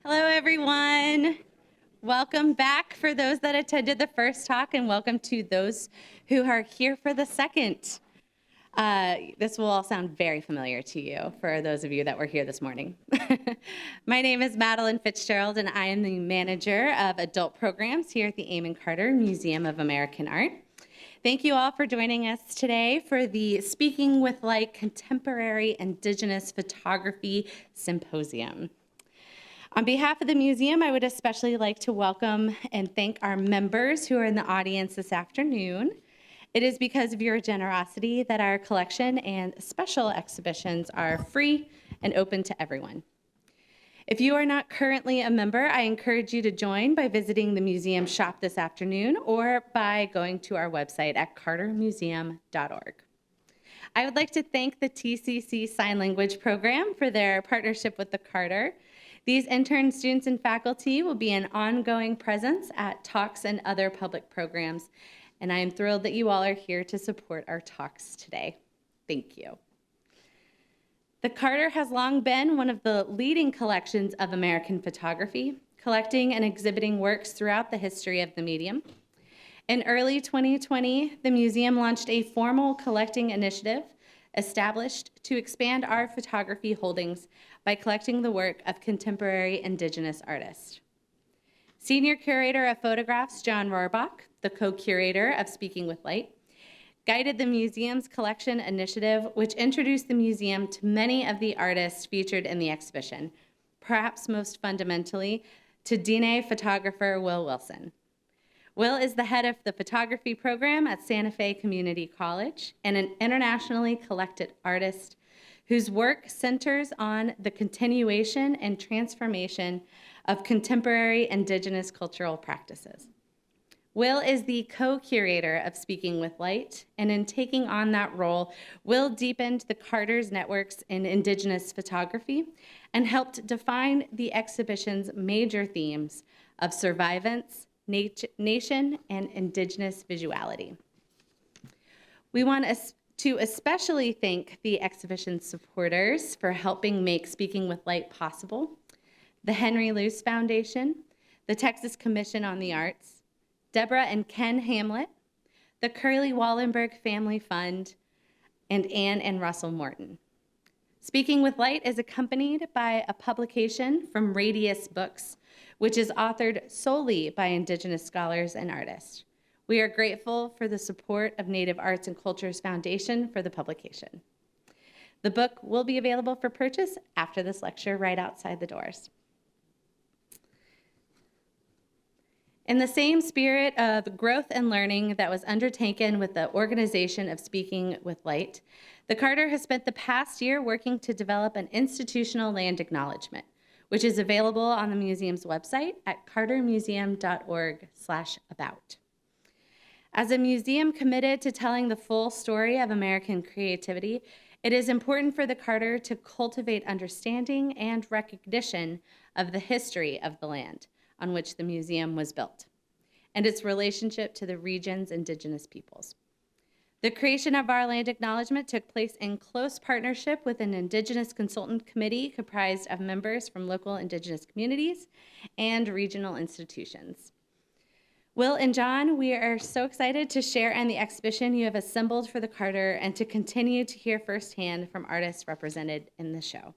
Hello, everyone. Welcome back for those that attended the first talk, and welcome to those who are here for the second. This will all sound very familiar to you for those of you that were here this morning. My name is Madeline Fitzgerald, and I am the manager of adult programs here at the Amon Carter Museum of American Art. Thank you all for joining us today for the Speaking with Light Contemporary Indigenous Photography Symposium. On behalf of the museum, I would especially like to welcome and thank our members who are in the audience this afternoon. It is because of your generosity that our collection and special exhibitions are free and open to everyone. If you are not currently a member, I encourage you to join by visiting the museum shop this afternoon or by going to our website at cartermuseum.org. I would like to thank the TCC Sign Language Program for their partnership with the Carter. These intern students and faculty will be an ongoing presence at talks and other public programs, and I am thrilled that you all are here to support our talks today. Thank you. The Carter has long been one of the leading collections of American photography, collecting and exhibiting works throughout the history of the medium. In early 2020, the museum launched a formal collecting initiative established to expand our photography holdings by collecting the work of contemporary Indigenous artists. Senior Curator of Photographs John Rohrbach, the co-curator of Speaking with Light, guided the museum's collection initiative, which introduced the museum to many of the artists featured in the exhibition, perhaps most fundamentally to Diné photographer Will Wilson. Will is the head of the photography program at Santa Fe Community College and an internationally collected artist whose work centers on the continuation and transformation of contemporary Indigenous cultural practices. Will is the co-curator of Speaking with Light, and in taking on that role, Will deepened the Carter's networks in Indigenous photography and helped define the exhibition's major themes of survivance, nation, and Indigenous visuality. We want to especially thank the exhibition supporters for helping make Speaking with Light possible: the Henry Luce Foundation, the Texas Commission on the Arts, Deborah and Ken Hamlet, the Curly Wallenberg Family Fund, and Anne and Russell Morton. Speaking with Light is accompanied by a publication from Radius Books, which is authored solely by Indigenous scholars and artists. We are grateful for the support of Native Arts and Cultures Foundation for the publication. The book will be available for purchase after this lecture right outside the doors. In the same spirit of growth and learning that was undertaken with the organization of Speaking with Light, the Carter has spent the past year working to develop an institutional land acknowledgement, which is available on the museum's website at cartermuseum.org/about. As a museum committed to telling the full story of American creativity, it is important for the Carter to cultivate understanding and recognition of the history of the land on which the museum was built and its relationship to the region's Indigenous peoples. The creation of our land acknowledgement took place in close partnership with an Indigenous consultant committee comprised of members from local Indigenous communities and regional institutions. Will and John, we are so excited to share in the exhibition you have assembled for the Carter and to continue to hear firsthand from artists represented in the show.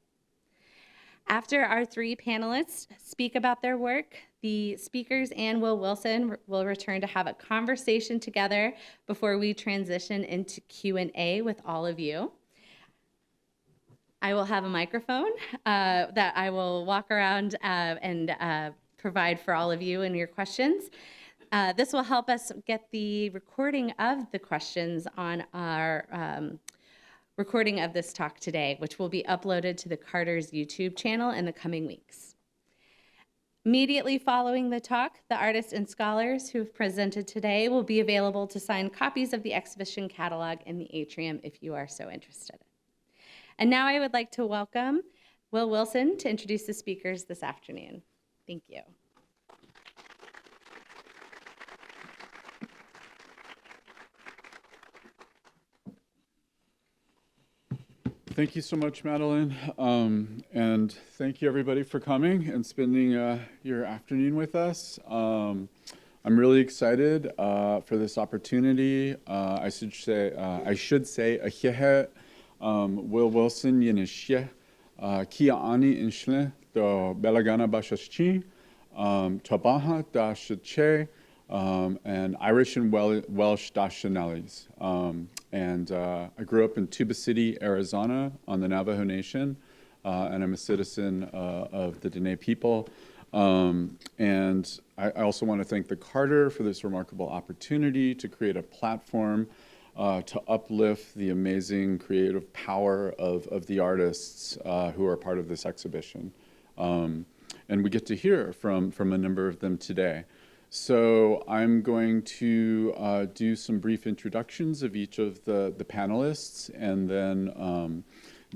After our three panelists speak about their work, the speakers and Will Wilson will return to have a conversation together before we transition into Q&A with all of you. I will have a microphone that I will walk around and provide for all of you and your questions. This will help us get the recording of the questions on our recording of this talk today, which will be uploaded to the Carter's YouTube channel in the coming weeks. Immediately following the talk, the artists and scholars who have presented today will be available to sign copies of the exhibition catalog in the atrium if you are so interested. And now I would like to welcome Will Wilson to introduce the speakers this afternoon. Thank you. Thank you so much, Madeline. And thank you, everybody, for coming and spending your afternoon with us. I'm really excited for this opportunity. I should say, Ahihe Will Wilson Yenishye, Kia Ani Inshle, the Belagana Bashaschi, Tabaha da Shache, and Irish and Welsh Dashanelis. And I grew up in Tuba City, Arizona, on the Navajo Nation, and I'm a citizen of the Dene people. And I also want to thank the Carter for this remarkable opportunity to create a platform to uplift the amazing creative power of the artists who are part of this exhibition. And we get to hear from a number of them today. So I'm going to do some brief introductions of each of the panelists, and then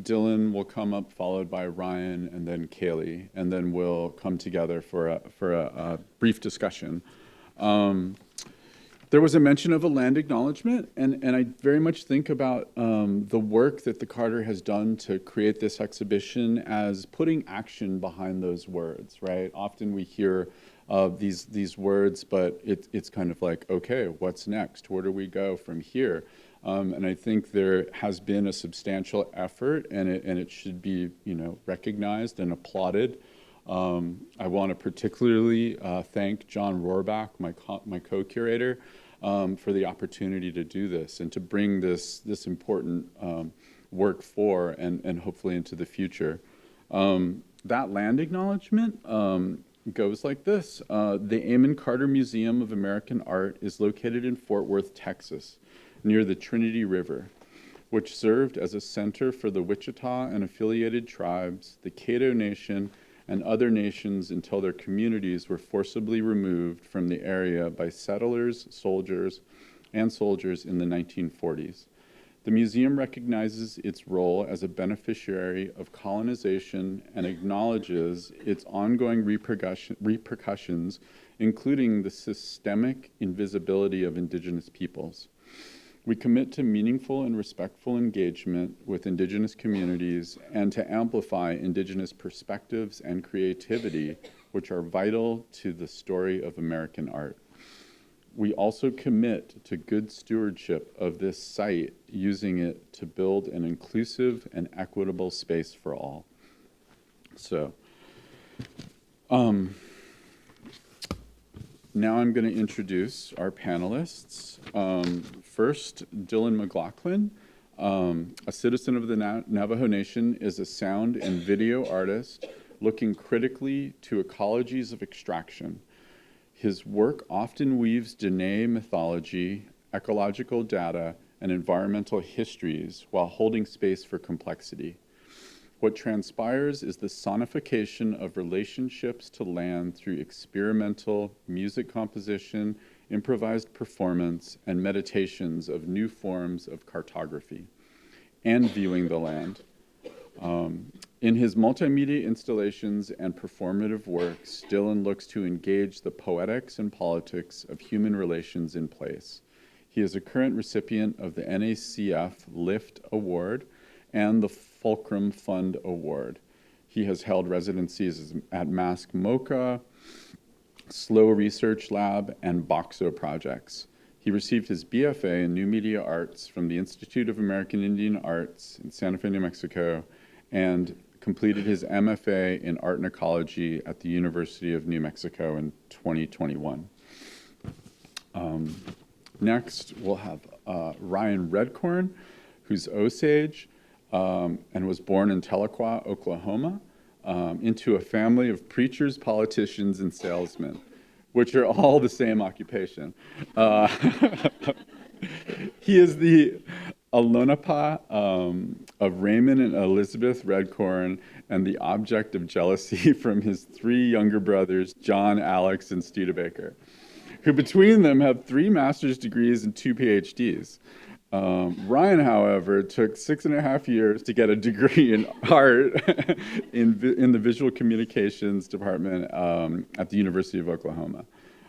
Dylan will come up, followed by Ryan, and then Kaylee, and then we'll come together for a brief discussion. There was a mention of a land acknowledgement, and I very much think about the work that the Carter has done to create this exhibition as putting action behind those words, right? Often we hear these words, but it's kind of like, okay, what's next? Where do we go from here? And I think there has been a substantial effort, and it should be, recognized and applauded. I want to particularly thank John Rohrbach, my co-curator, for the opportunity to do this and to bring this important work for and hopefully into the future. That land acknowledgement goes like this. The Amon Carter Museum of American Art is located in Fort Worth, Texas, near the Trinity River, which served as a center for the Wichita and affiliated tribes, the Caddo Nation, and other nations until their communities were forcibly removed from the area by settlers, soldiers in the 1940s. The museum recognizes its role as a beneficiary of colonization and acknowledges its ongoing repercussions, including the systemic invisibility of Indigenous peoples. We commit to meaningful and respectful engagement with Indigenous communities and to amplify Indigenous perspectives and creativity, which are vital to the story of American art. We also commit to good stewardship of this site, using it to build an inclusive and equitable space for all. So, now I'm going to introduce our panelists. First, Dylan McLaughlin, a citizen of the Navajo Nation, is a sound and video artist looking critically to ecologies of extraction. His work often weaves Dene mythology, ecological data, and environmental histories while holding space for complexity. What transpires is the sonification of relationships to land through experimental music composition, improvised performance, and meditations of new forms of cartography and viewing the land. In his multimedia installations and performative works, Dylan looks to engage the poetics and politics of human relations in place. He is a current recipient of the NACF LIFT Award and the Fulcrum Fund Award. He has held residencies at Mask MoCA, Slow Research Lab, and Boxo projects. He received his BFA in New Media Arts from the Institute of American Indian Arts in Santa Fe, New Mexico, and completed his MFA in Art and Ecology at the University of New Mexico in 2021. Next, we'll have Ryan Redcorn, who's Osage and was born in Tahlequah, Oklahoma, into a family of preachers, politicians, and salesmen, which are all the same occupation. He is the Alonapa of Raymond and Elizabeth Redcorn, and the object of jealousy from his three younger brothers, John, Alex, and Studebaker, who between them have 3 master's degrees and 2 PhDs. Ryan, however, took 6.5 years to get a degree in art in the visual communications department at the University of Oklahoma.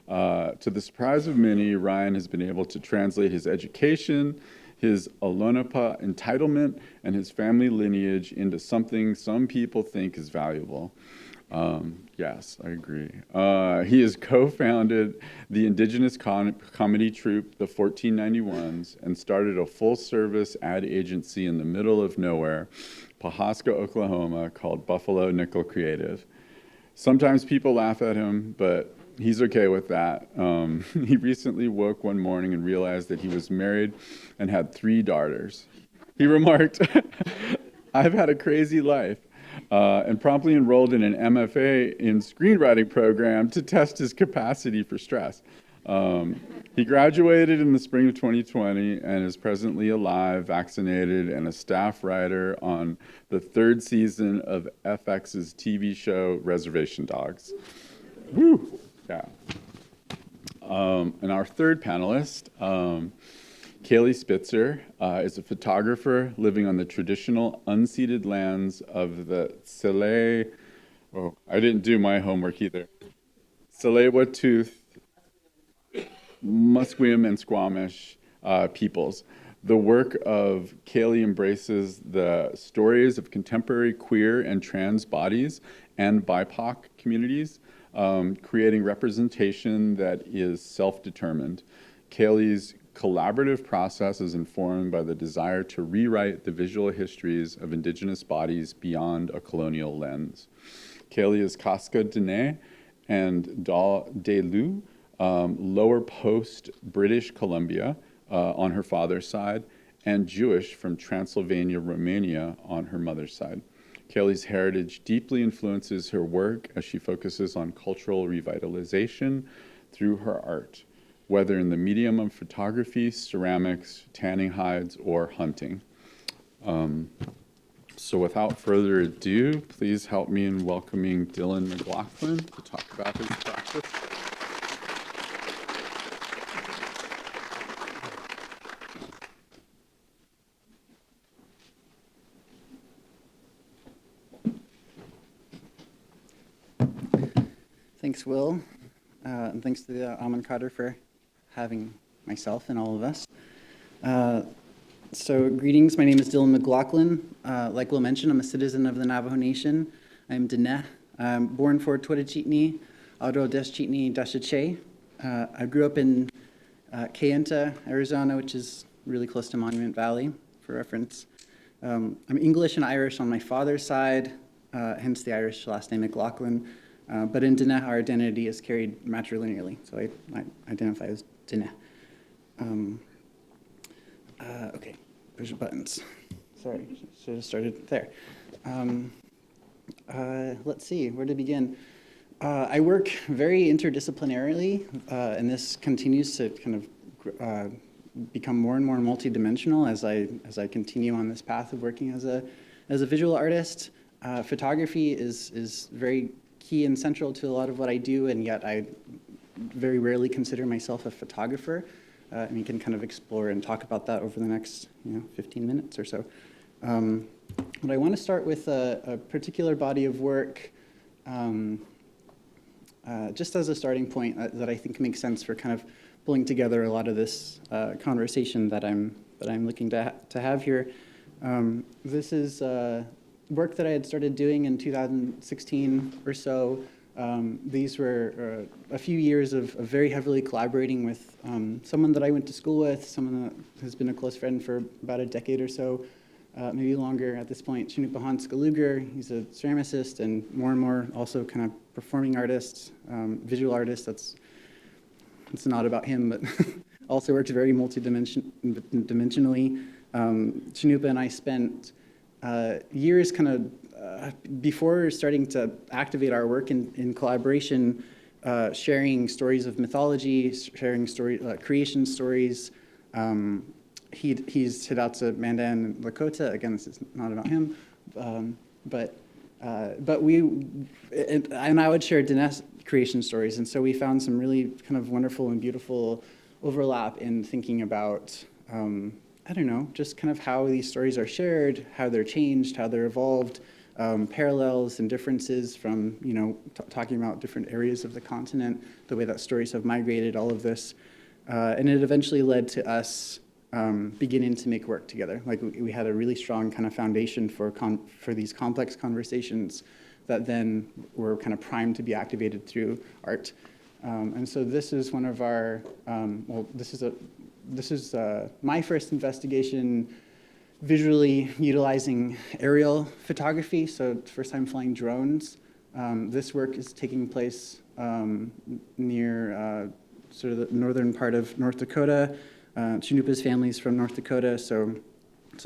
To the surprise of many, Ryan has been able to translate his education, his Olonapa entitlement and his family lineage into something some people think is valuable. Yes, I agree. He has co-founded the indigenous comedy troupe, the 1491s, and started a full-service ad agency in the middle of nowhere, Pawhuska, Oklahoma, called Buffalo Nickel Creative. Sometimes people laugh at him, but he's okay with that. He recently woke one morning and realized that he was married and had 3 daughters. He remarked, "I've had a crazy life," and promptly enrolled in an MFA in screenwriting program to test his capacity for stress. He graduated in the spring of 2020 and is presently alive, vaccinated, and a staff writer on the 3rd season of FX's TV show Reservation Dogs. Woo! Yeah. And our third panelist, Kaylee Spitzer, is a photographer living on the traditional unceded lands of the I didn't do my homework either. Tsleil-Waututh, Musqueam, and Squamish peoples. The work of Kaylee embraces the stories of contemporary queer and trans bodies and BIPOC communities, creating representation that is self-determined. Kaylee's collaborative process is informed by the desire to rewrite the visual histories of Indigenous bodies beyond a colonial lens. Kaylee is Casca Dene and de Lu, Lower Post, British Columbia on her father's side, and Jewish from Transylvania, Romania on her mother's side. Kaylee's heritage deeply influences her work as she focuses on cultural revitalization through her art, whether in the medium of photography, ceramics, tanning hides, or hunting. So without further ado, please help me in welcoming Dylan McLaughlin to talk about his practice. Thanks, Will, and thanks to the Almond Carter for having myself and all of us. So greetings, my name is Dylan McLaughlin. Like Will mentioned, I'm a citizen of the Navajo Nation. I'm Dene. I'm born for Twitachitni, Ado Deschitni Dashache. I grew up in Kayenta, Arizona, which is really close to Monument Valley, for reference. I'm English and Irish on my father's side, hence the Irish last name McLaughlin. But in Dene, our identity is carried matrilinearly, so I identify as Dene. Okay, push buttons. Sorry, should have started there. Let's see, where to begin? I work very interdisciplinarily, and this continues to kind of become more and more multidimensional as I continue on this path of working as a visual artist. Photography is very key and central to a lot of what I do, and yet I very rarely consider myself a photographer. And we can kind of explore and talk about that over the next 15 minutes or so. But I want to start with a particular body of work just as a starting point that I think makes sense for kind of pulling together a lot of this conversation that I'm looking to have here. This is work that I had started doing in 2016 or so. These were a few years of very heavily collaborating with someone that I went to school with, someone that has been a close friend for about a decade or so, maybe longer at this point, Chinupahan Skaluger. He's a ceramicist and more also kind of performing artist, visual artist. It's not about him, but also works very multidimensionally. Chinupa and I spent years kind of before starting to activate our work in collaboration, sharing stories of mythology, sharing creation stories. He's Hidatsa Mandan and Lakota. Again, this is not about him, but we and I would share Dinesh creation stories, and so we found some really kind of wonderful and beautiful overlap in thinking about I don't know, just kind of how these stories are shared, how they're changed, how they're evolved, parallels and differences from, talking about different areas of the continent, the way that stories have migrated, all of this. And it eventually led to us beginning to make work together. Like we had a really strong kind of foundation for these complex conversations that then were kind of primed to be activated through art. And so this is one of our, this is my first investigation visually utilizing aerial photography, so first time flying drones. This work is taking place near sort of the northern part of North Dakota. Chinupa's family's from North Dakota, so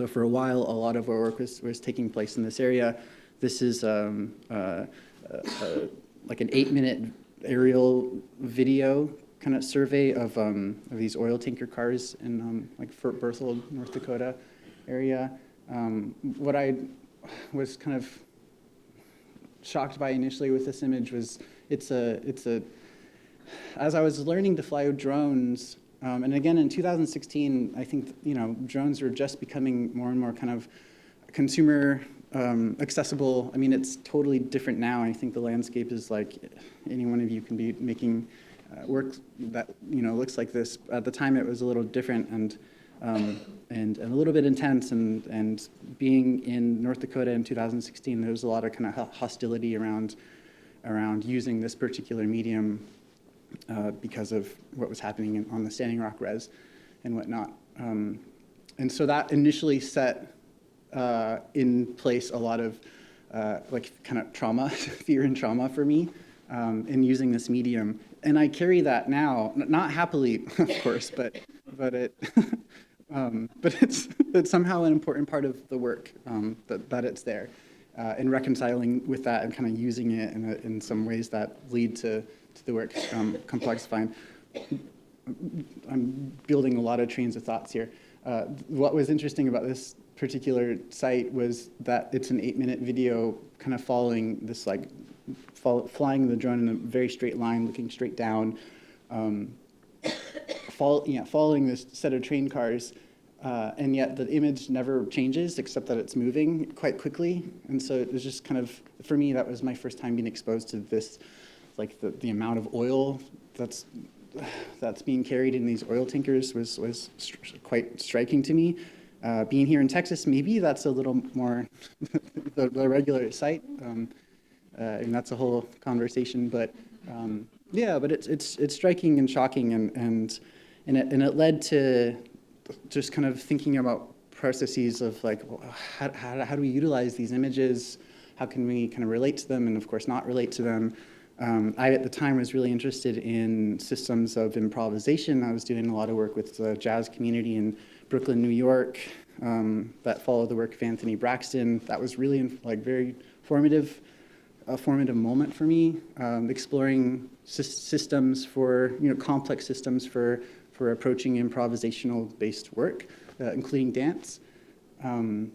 for a while, a lot of our work was taking place in this area. This is like an 8-minute aerial video kind of survey of these oil tanker cars in like Fort Berthold, North Dakota area. What I was kind of shocked by initially with this image was it's a as I was learning to fly drones, and again in 2016, I think drones were just becoming more and more kind of consumer accessible. I mean, it's totally different now. I think the landscape is like any one of you can be making work that looks like this. At the time, it was a little different and a little bit intense. And being in North Dakota in 2016, there was a lot of kind of hostility around using this particular medium because of what was happening on the Standing Rock Res and whatnot. And so that initially set in place a lot of like kind of trauma, fear and trauma for me in using this medium. And I carry that now, not happily, of course, but it's somehow an important part of the work that it's there, and reconciling with that and kind of using it in some ways that lead to the work complexifying. I'm building a lot of trains of thoughts here. What was interesting about this particular site was that it's an 8-minute video kind of following this like flying the drone in a very straight line, looking straight down, following this set of train cars, and yet the image never changes except that it's moving quite quickly. And so it was just kind of, for me, that was my first time being exposed to this, like the amount of oil that's being carried in these oil tankers was quite striking to me. Being here in Texas, maybe that's a little more the regular site, and that's a whole conversation. But yeah, but it's striking and shocking, and it led to just kind of thinking about processes of like, well, how do we utilize these images? How can we kind of relate to them, and of course not relate to them? I, at the time, was really interested in systems of improvisation. I was doing a lot of work with the jazz community in Brooklyn, New York, that followed the work of Anthony Braxton. That was really very formative, a formative moment for me, exploring systems for, complex systems for approaching improvisational-based work, including dance. And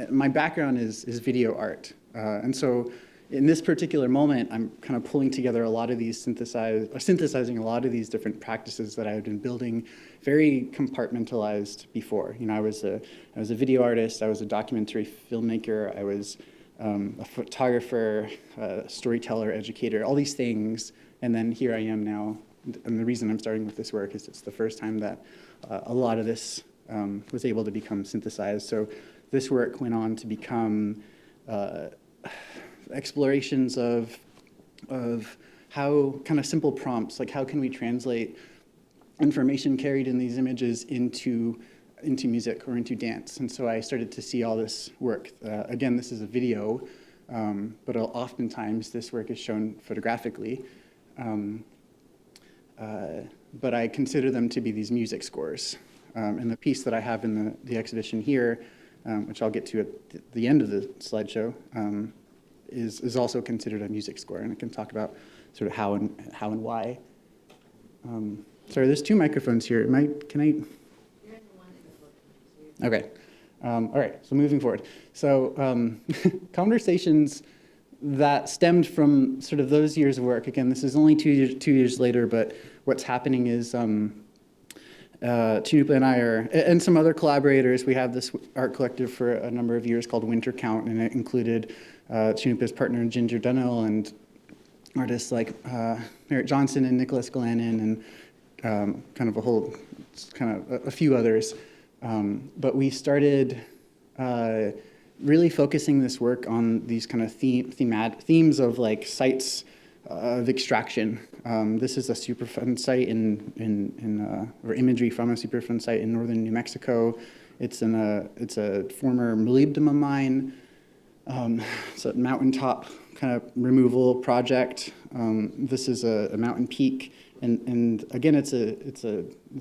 my background is video art. And so in this particular moment, I'm kind of pulling together a lot of these synthesizing a lot of these different practices that I had been building very compartmentalized before. I was a video artist, I was a documentary filmmaker, I was a photographer, a storyteller, educator, all these things. And then here I am now. And the reason I'm starting with this work is it's the first time that a lot of this was able to become synthesized. So this work went on to become explorations of how kind of simple prompts, like how can we translate information carried in these images into music or into dance. And so I started to see all this work. Again, this is a video, but oftentimes this work is shown photographically. But I consider them to be these music scores. And the piece that I have in the exhibition here, which I'll get to at the end of the slideshow, is also considered a music score, and I can talk about sort of how and why. Sorry, there's 2 microphones here. Can I? You're in the one in the book. Okay. All right, so moving forward. So conversations that stemmed from sort of those years of work. Again, this is only 2 years later, but what's happening is Chinupa and I and some other collaborators, we have this art collective for a number of years called Winter Count, and it included Chinupa's partner Ginger Dunnell and artists like Merritt Johnson and Nicholas Glennon and kind of a few others. But we started really focusing this work on these kind of themes of like sites of extraction. This is a Superfund site or imagery from a Superfund site in northern New Mexico. It's a former molybdenum mine. It's a mountaintop kind of removal project. This is a mountain peak, and again, it's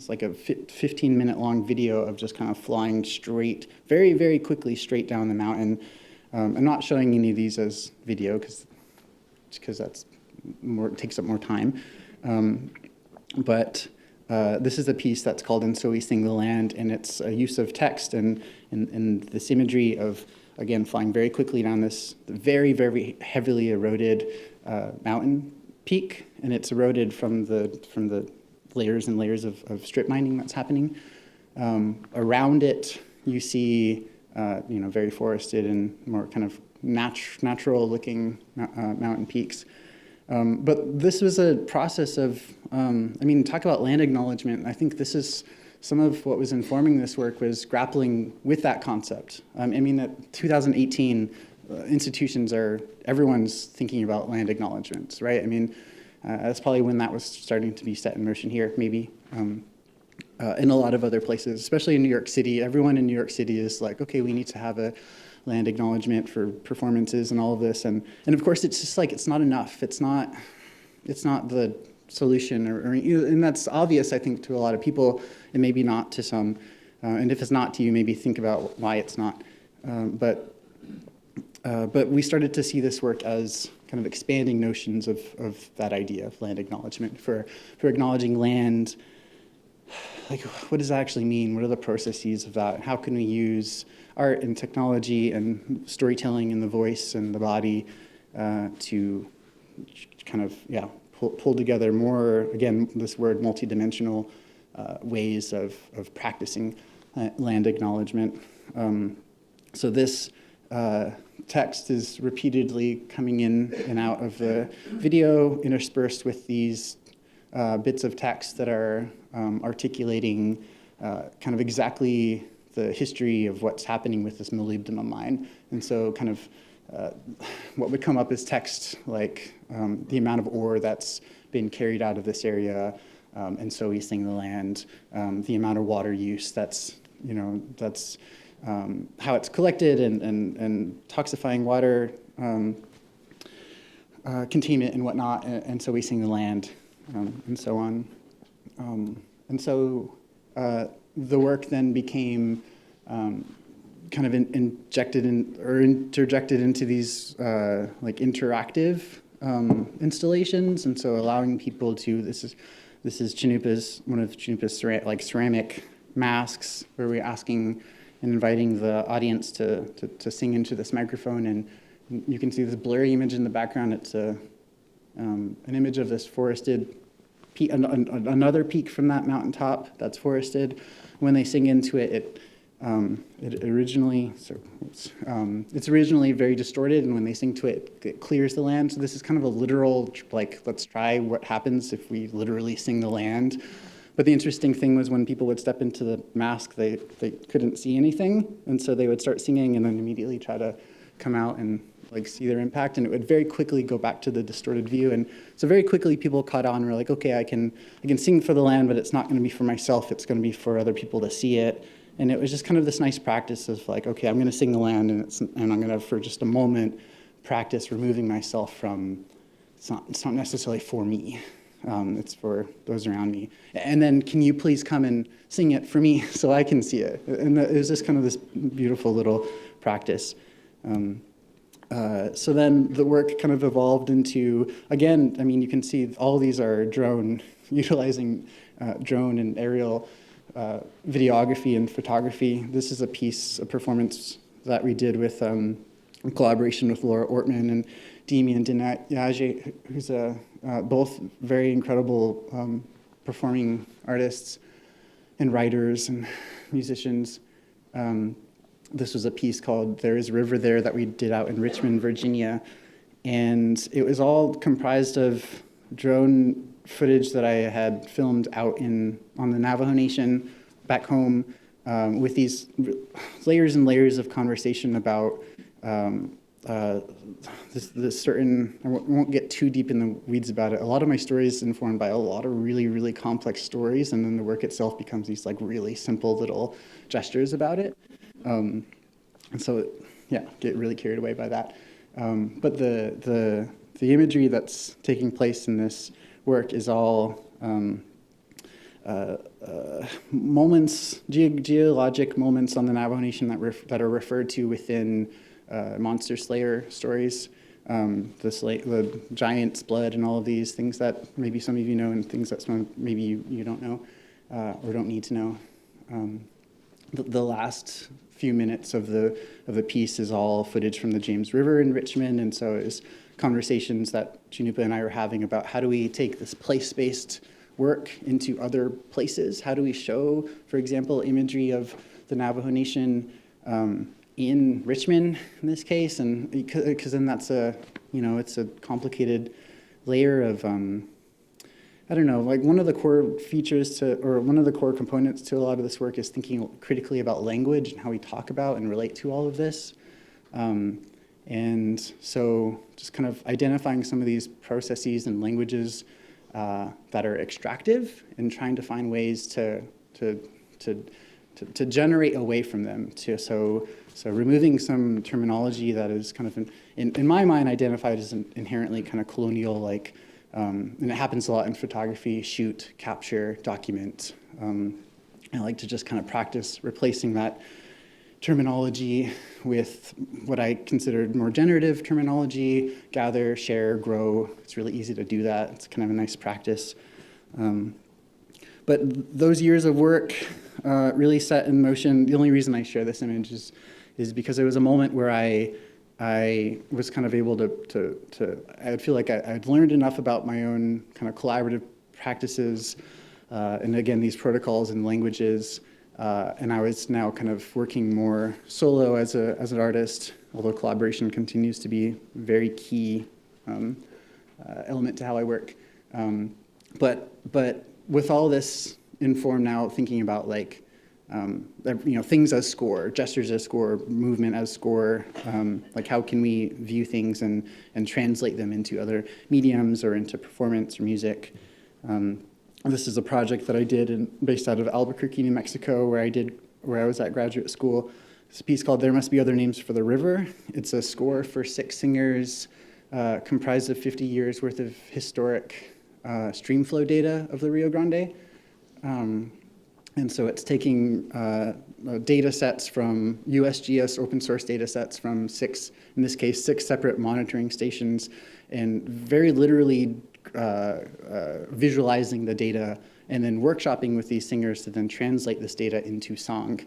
like a 15-minute long video of just kind of flying straight, very, very quickly straight down the mountain. I'm not showing any of these as video because that's takes up more time. But this is a piece that's called "And So We Sing the Land," and it's a use of text and this imagery of, again, flying very quickly down this very, very heavily eroded mountain peak, and it's eroded from the layers and layers of strip mining that's happening. Around it, you see, very forested and more kind of natural-looking mountain peaks. But this was a process of, talk about land acknowledgement. I think this is some of what was informing this work was grappling with that concept. At 2018, everyone's thinking about land acknowledgements, right? That's probably when that was starting to be set in motion here, maybe. In a lot of other places, especially in New York City. Everyone in New York City is like, okay, we need to have a land acknowledgement for performances and all of this. And of course, it's just like, it's not enough. It's not the solution, and that's obvious, I think, to a lot of people, and maybe not to some. And if it's not to you, maybe think about why it's not. But we started to see this work as kind of expanding notions of that idea of land acknowledgement, for acknowledging land. Like, what does that actually mean? What are the processes of that? How can we use art and technology and storytelling and the voice and the body to kind of, pull together more, again, this word, multidimensional ways of practicing land acknowledgement. So this text is repeatedly coming in and out of the video, interspersed with these bits of text that are articulating kind of exactly the history of what's happening with this molybdenum mine. And so kind of what would come up as text like the amount of ore that's been carried out of this area, and so we sing the land, the amount of water use that's how it's collected and toxifying water containment and whatnot, and so we sing the land, and so on. And so the work then became kind of interjected into these like interactive installations, and so allowing people to, this is one of Chinupa's ceramic masks, where we're asking and inviting the audience to sing into this microphone, and you can see this blurry image in the background. It's an image of this forested peak, another peak from that mountaintop that's forested. When they sing into it, it's originally very distorted, and when they sing to it, it clears the land. So this is kind of a literal, like, let's try what happens if we literally sing the land. But the interesting thing was when people would step into the mask, they couldn't see anything, and so they would start singing and then immediately try to come out and like see their impact, and it would very quickly go back to the distorted view. And so very quickly people caught on and were like, okay, I can sing for the land, but it's not going to be for myself, it's going to be for other people to see it. And it was just kind of this nice practice of like, okay, I'm going to sing the land, and I'm going to, for just a moment, practice removing myself from, it's not necessarily for me. It's for those around me. And then, can you please come and sing it for me so I can see it? And it was just kind of this beautiful little practice. So then the work kind of evolved into, again, you can see all these are utilizing drone and aerial videography and photography. This is a performance that we did with in collaboration with Laura Ortman and Demian Dinajay, who's both very incredible performing artists and writers and musicians. This was a piece called "There Is a River There" that we did out in Richmond, Virginia. And it was all comprised of drone footage that I had filmed out on the Navajo Nation back home, with these layers and layers of conversation about this certain, I won't get too deep in the weeds about it. A lot of my story is informed by a lot of really, really complex stories, and then the work itself becomes these like really simple little gestures about it. And so, yeah, get really carried away by that. But the imagery that's taking place in this work is all moments, geologic moments on the Navajo Nation that are referred to within Monster Slayer stories. The giant's blood and all of these things that maybe some of you know, and things that maybe you don't know or don't need to know. The last few minutes of the piece is all footage from the James River in Richmond, and so it was conversations that Chinupa and I were having about how do we take this place-based work into other places? How do we show, for example, imagery of the Navajo Nation in Richmond in this case? And because then that's it's a complicated layer of I don't know, like one of the core features or one of the core components to a lot of this work is thinking critically about language and how we talk about and relate to all of this. And so just kind of identifying some of these processes and languages that are extractive and trying to find ways to generate away from them. So removing some terminology that is kind of, in my mind, identified as inherently kind of colonial, like, and it happens a lot in photography: shoot, capture, document. I like to just kind of practice replacing that terminology with what I considered more generative terminology: gather, share, grow. It's really easy to do that. It's kind of a nice practice. But those years of work really set in motion. The only reason I share this image is because it was a moment where I was kind of able to I feel like I'd learned enough about my own kind of collaborative practices, and again, these protocols and languages, and I was now kind of working more solo as an artist, although collaboration continues to be a very key element to how I work. But with all this informed now, thinking about like, things as score, gestures as score, movement as score, like how can we view things and translate them into other mediums or into performance or music. This is a project that I did based out of Albuquerque, New Mexico, where I was at graduate school. It's a piece called There Must Be Other Names for the River. It's a score for 6 singers, comprised of 50 years worth of historic stream flow data of the Rio Grande. And so it's taking data sets from USGS open source data sets from 6 separate monitoring stations, and very literally visualizing the data and then workshopping with these singers to then translate this data into song.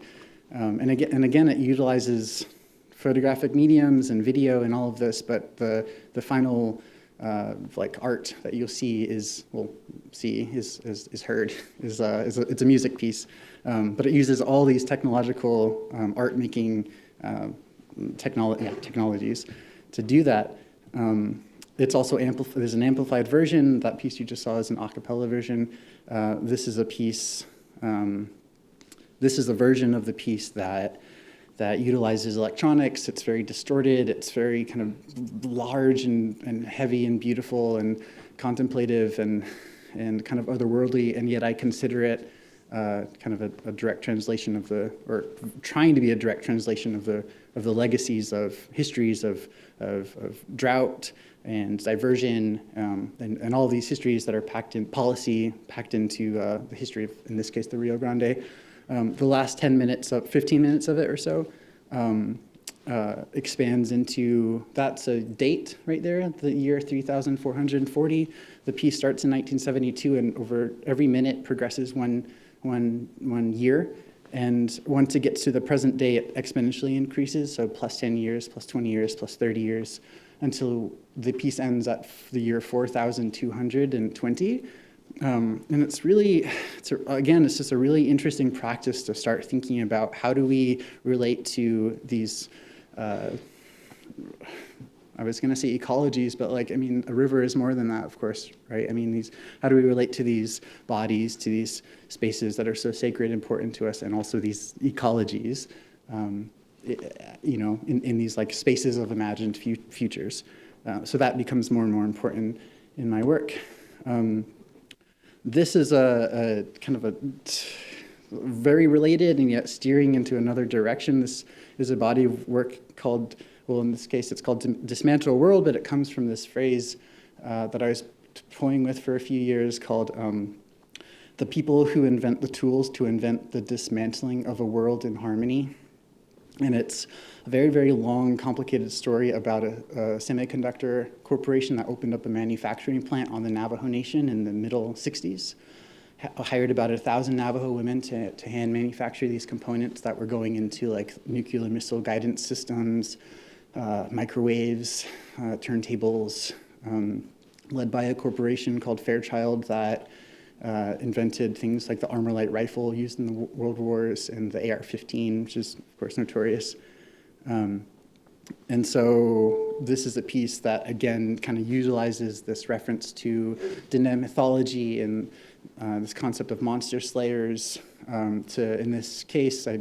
And again, it utilizes photographic mediums and video and all of this, but the final like art that you'll see is heard. It's a music piece, but it uses all these technological art making technologies to do that. It's also there's an amplified version. That piece you just saw is an a cappella version. This is a piece. This is a version of the piece that utilizes electronics. It's very distorted. It's very kind of large and heavy and beautiful and contemplative and kind of otherworldly. And yet I consider it kind of a direct translation or trying to be a direct translation of the legacies of histories of drought and diversion, and all of these histories that are packed into the history of, in this case, the Rio Grande. The last 15 minutes of it or so expands into, that's a date right there, the year 3440. The piece starts in 1972, and over every minute progresses one year. And once it gets to the present day, it exponentially increases, so plus 10 years, plus 20 years, plus 30 years, until the piece ends at the year 4220. And it's really, it's just a really interesting practice to start thinking about how do we relate to these I was going to say ecologies, but like, I mean, a river is more than that, of course, right? I mean, how do we relate to these bodies, to these spaces that are so sacred, important to us, and also these ecologies, you know, in these like spaces of imagined futures. So that becomes more and more important in my work. This is a kind of a very related and yet steering into another direction. This is a body of work called, well, in this case, it's called Dismantle a World, but it comes from this phrase that I was toying with for a few years called the people who invent the tools to invent the dismantling of a world in harmony. And it's a very, very long, complicated story about a semiconductor corporation that opened up a manufacturing plant on the Navajo Nation in the middle 60s. Hired about 1,000 Navajo women to hand manufacture these components that were going into like nuclear missile guidance systems, microwaves, turntables, led by a corporation called Fairchild that invented things like the Armor Light rifle used in the World Wars and the AR-15, which is, of course, notorious. And so this is a piece that, again, kind of utilizes this reference to Diné mythology and this concept of monster slayers. In this case, I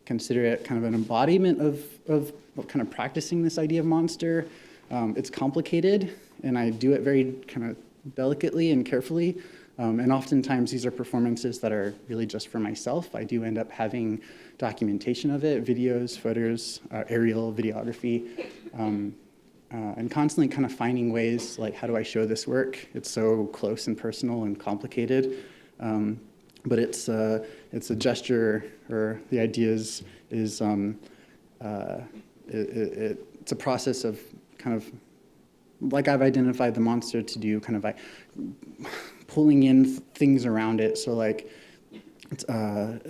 consider it kind of an embodiment of kind of practicing this idea of monster. It's complicated, and I do it very kind of delicately and carefully. And oftentimes these are performances that are really just for myself. I do end up having documentation of it, videos, photos, aerial videography, and constantly kind of finding ways, like, how do I show this work? It's so close and personal and complicated, but it's a gesture, or the idea is it's a process of kind of, like I've identified the monster to do, kind of like pulling in things around it. So like it's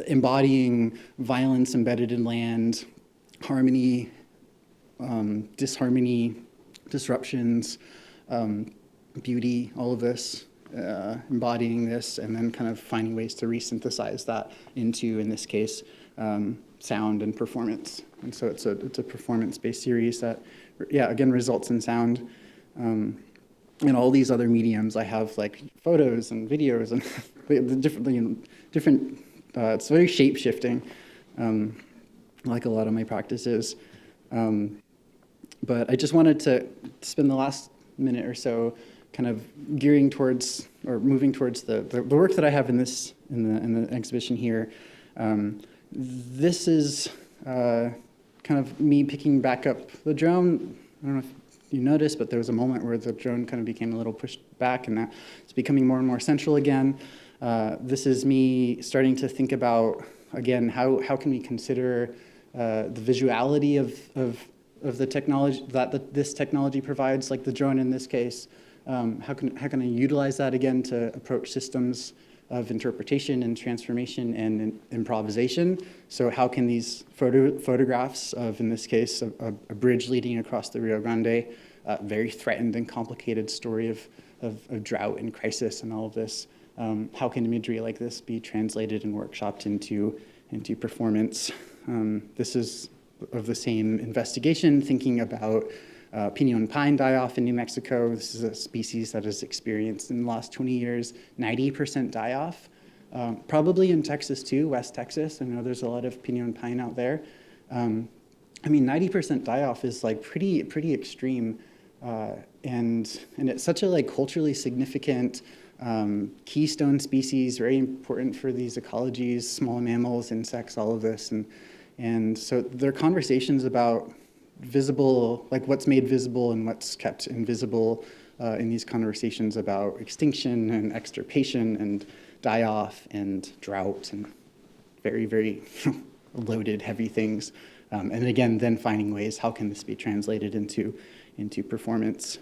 embodying violence embedded in land, harmony, disharmony, disruptions, beauty, all of this, embodying this, and then kind of finding ways to resynthesize that into, in this case, sound and performance. And so it's a performance-based series that, yeah, again, results in sound. In all these other mediums, I have like photos and videos and the different. It's very shape-shifting, like a lot of my practices. But I just wanted to spend the last minute or so kind of gearing towards, or moving towards the work that I have in the exhibition here. This is kind of me picking back up the drone. I don't know if you noticed, but there was a moment where the drone kind of became a little pushed back, and that it's becoming more and more central again. This is me starting to think about, again, how can we consider the visuality of the technology that this technology provides, like the drone in this case. How can I utilize that again to approach systems of interpretation and transformation and improvisation? So how can these photographs of, in this case, a bridge leading across the Rio Grande, very threatened and complicated story of drought and crisis and all of this, how can imagery like this be translated and workshopped into performance? This is of the same investigation, thinking about pinon pine die-off in New Mexico. This is a species that has experienced in the last 20 years 90% die-off. Probably in Texas too, West Texas. I know there's a lot of pinon pine out there. I mean, 90% die-off is like pretty extreme, and it's such a like culturally significant keystone species, very important for these ecologies, small mammals, insects, all of this, and so there are conversations about visible, like what's made visible and what's kept invisible in these conversations about extinction and extirpation and die-off and drought and very, very loaded, heavy things. And again, then finding ways, how can this be translated into performance?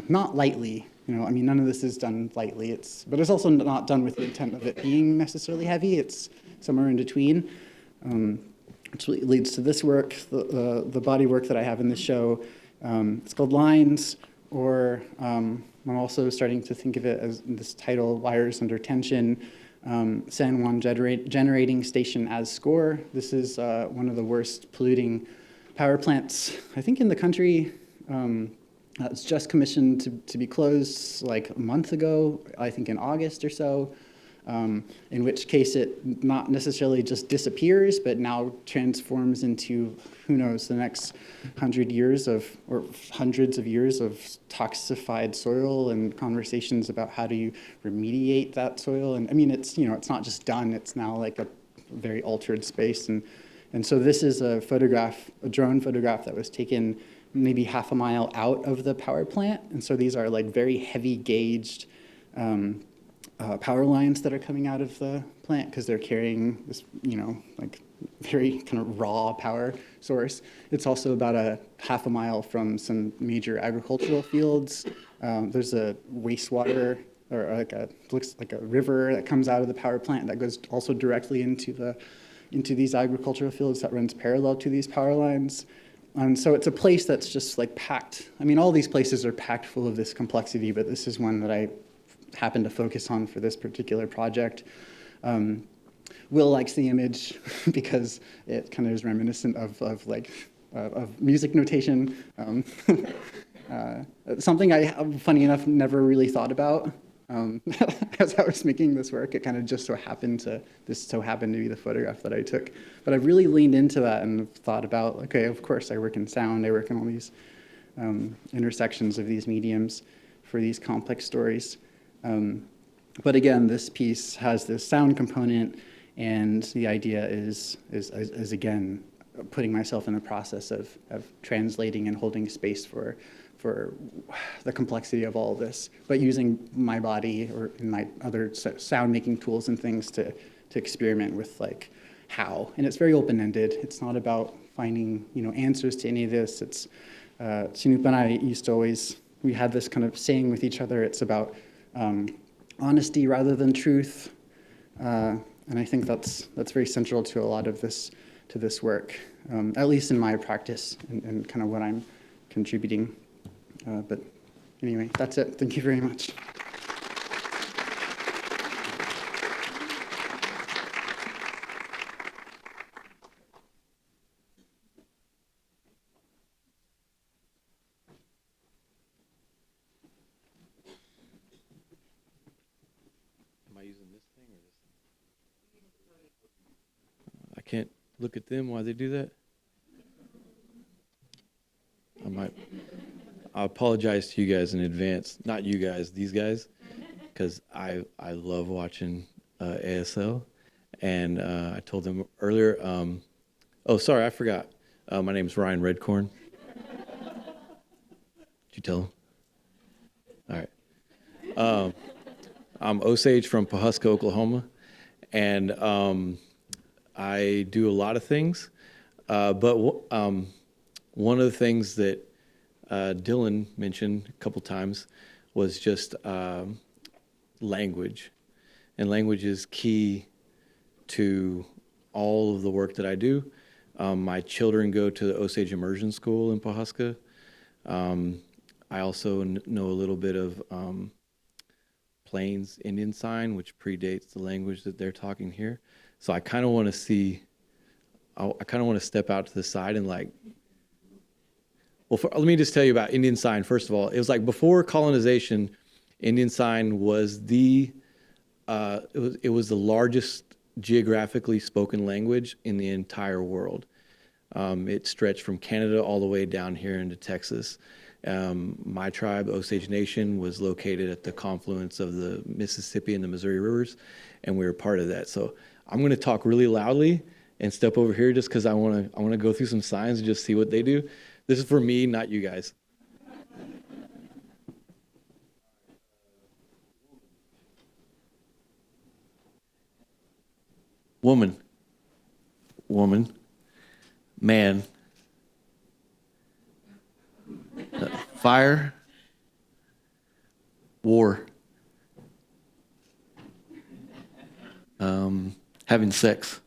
Not lightly, I mean, none of this is done lightly, but it's also not done with the intent of it being necessarily heavy. It's somewhere in between. Which leads to this work, the body work that I have in the show. It's called Lines, or I'm also starting to think of it as this title, Wires Under Tension, San Juan Generating Station as Score. This is one of the worst polluting power plants, I think, in the country. It's just commissioned to be closed like a month ago, I think in August or so, in which case it not necessarily just disappears, but now transforms into, who knows, the next 100 years of, or hundreds of years of toxified soil and conversations about how do you remediate that soil. And I mean, it's, it's not just done, it's now like a very altered space. And so this is a photograph, a drone photograph that was taken maybe half a mile out of the power plant. And so these are like very heavy gauged power lines that are coming out of the plant because they're carrying this, like very kind of raw power source. It's also about a half a mile from some major agricultural fields. There's a wastewater or looks like a river that comes out of the power plant that goes also directly into these agricultural fields that runs parallel to these power lines. And so it's a place that's just like packed. I mean, all these places are packed full of this complexity, but this is one that I happened to focus on for this particular project. Will likes the image because it kind of is reminiscent of music notation. Something I, funny enough, never really thought about. As I was making this work, it kind of just so happened to be the photograph that I took. But I've really leaned into that and thought about, okay, of course, I work in sound, I work in all these intersections of these mediums for these complex stories. But again, this piece has this sound component, and the idea is again, putting myself in the process of translating and holding space for the complexity of all this, but using my body or my other sound making tools and things to experiment with like how. And it's very open-ended. It's not about finding answers to any of this. It's Sinupa and I used to we had this kind of saying with each other. It's about honesty rather than truth, and I think that's very central to a lot of this work, at least in my practice and kind of what I'm contributing. But anyway, that's it. Thank you very much. Am I using this thing or this thing? I can't look at them while they do that? I apologize to you guys in advance. Not you guys, these guys, because I love watching ASL. And I told them earlier, oh, sorry, I forgot. My name is Ryan Redcorn. Did you tell them? All right. I'm Osage from Pawhuska, Oklahoma. And I do a lot of things. But one of the things that Dylan mentioned a couple times was just language. And language is key to all of the work that I do. My children go to the Osage Immersion School in Pawhuska. I also know a little bit of Plains Indian Sign, which predates the language that they're talking here. So I kind of want to step out to the side and let me just tell you about Indian Sign. First of all, it was like before colonization, Indian Sign was it was the largest geographically spoken language in the entire world. It stretched from Canada all the way down here into Texas. My tribe, Osage Nation, was located at the confluence of the Mississippi and the Missouri rivers, and we were part of that. So I'm going to talk really loudly and step over here just because I want to go through some signs and just see what they do. This is for me, not you guys. Woman. Man. Fire. War. Having sex.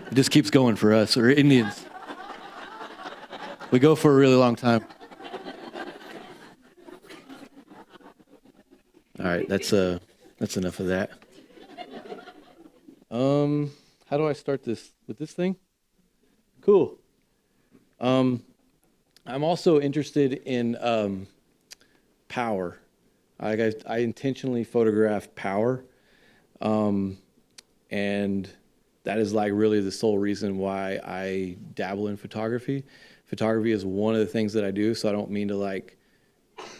It just keeps going for us. We're Indians. We go for a really long time. All right, that's enough of that. How do I start this? With this thing? Cool. I'm also interested in power. I intentionally photograph power, and that is like really the sole reason why I dabble in photography. Photography is one of the things that I do, so I don't mean to like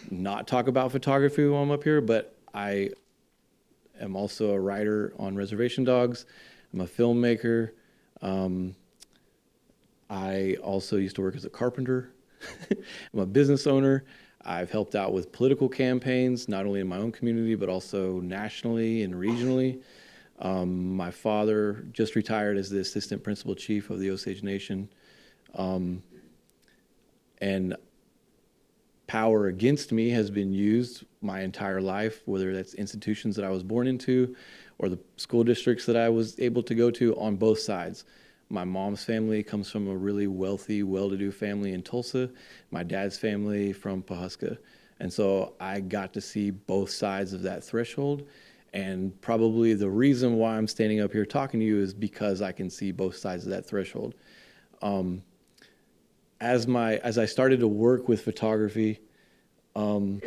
not talk about photography while I'm up here, but I am also a writer on Reservation Dogs. I'm a filmmaker. I also used to work as a carpenter. I'm a business owner. I've helped out with political campaigns, not only in my own community, but also nationally and regionally. My father just retired as the assistant principal chief of the Osage Nation. And power against me has been used my entire life, whether that's institutions that I was born into or the school districts that I was able to go to on both sides. My mom's family comes from a really wealthy, well-to-do family in Tulsa. My dad's family from Pawhuska. And so I got to see both sides of that threshold. And probably the reason why I'm standing up here talking to you is because I can see both sides of that threshold. As I started to work with photography, I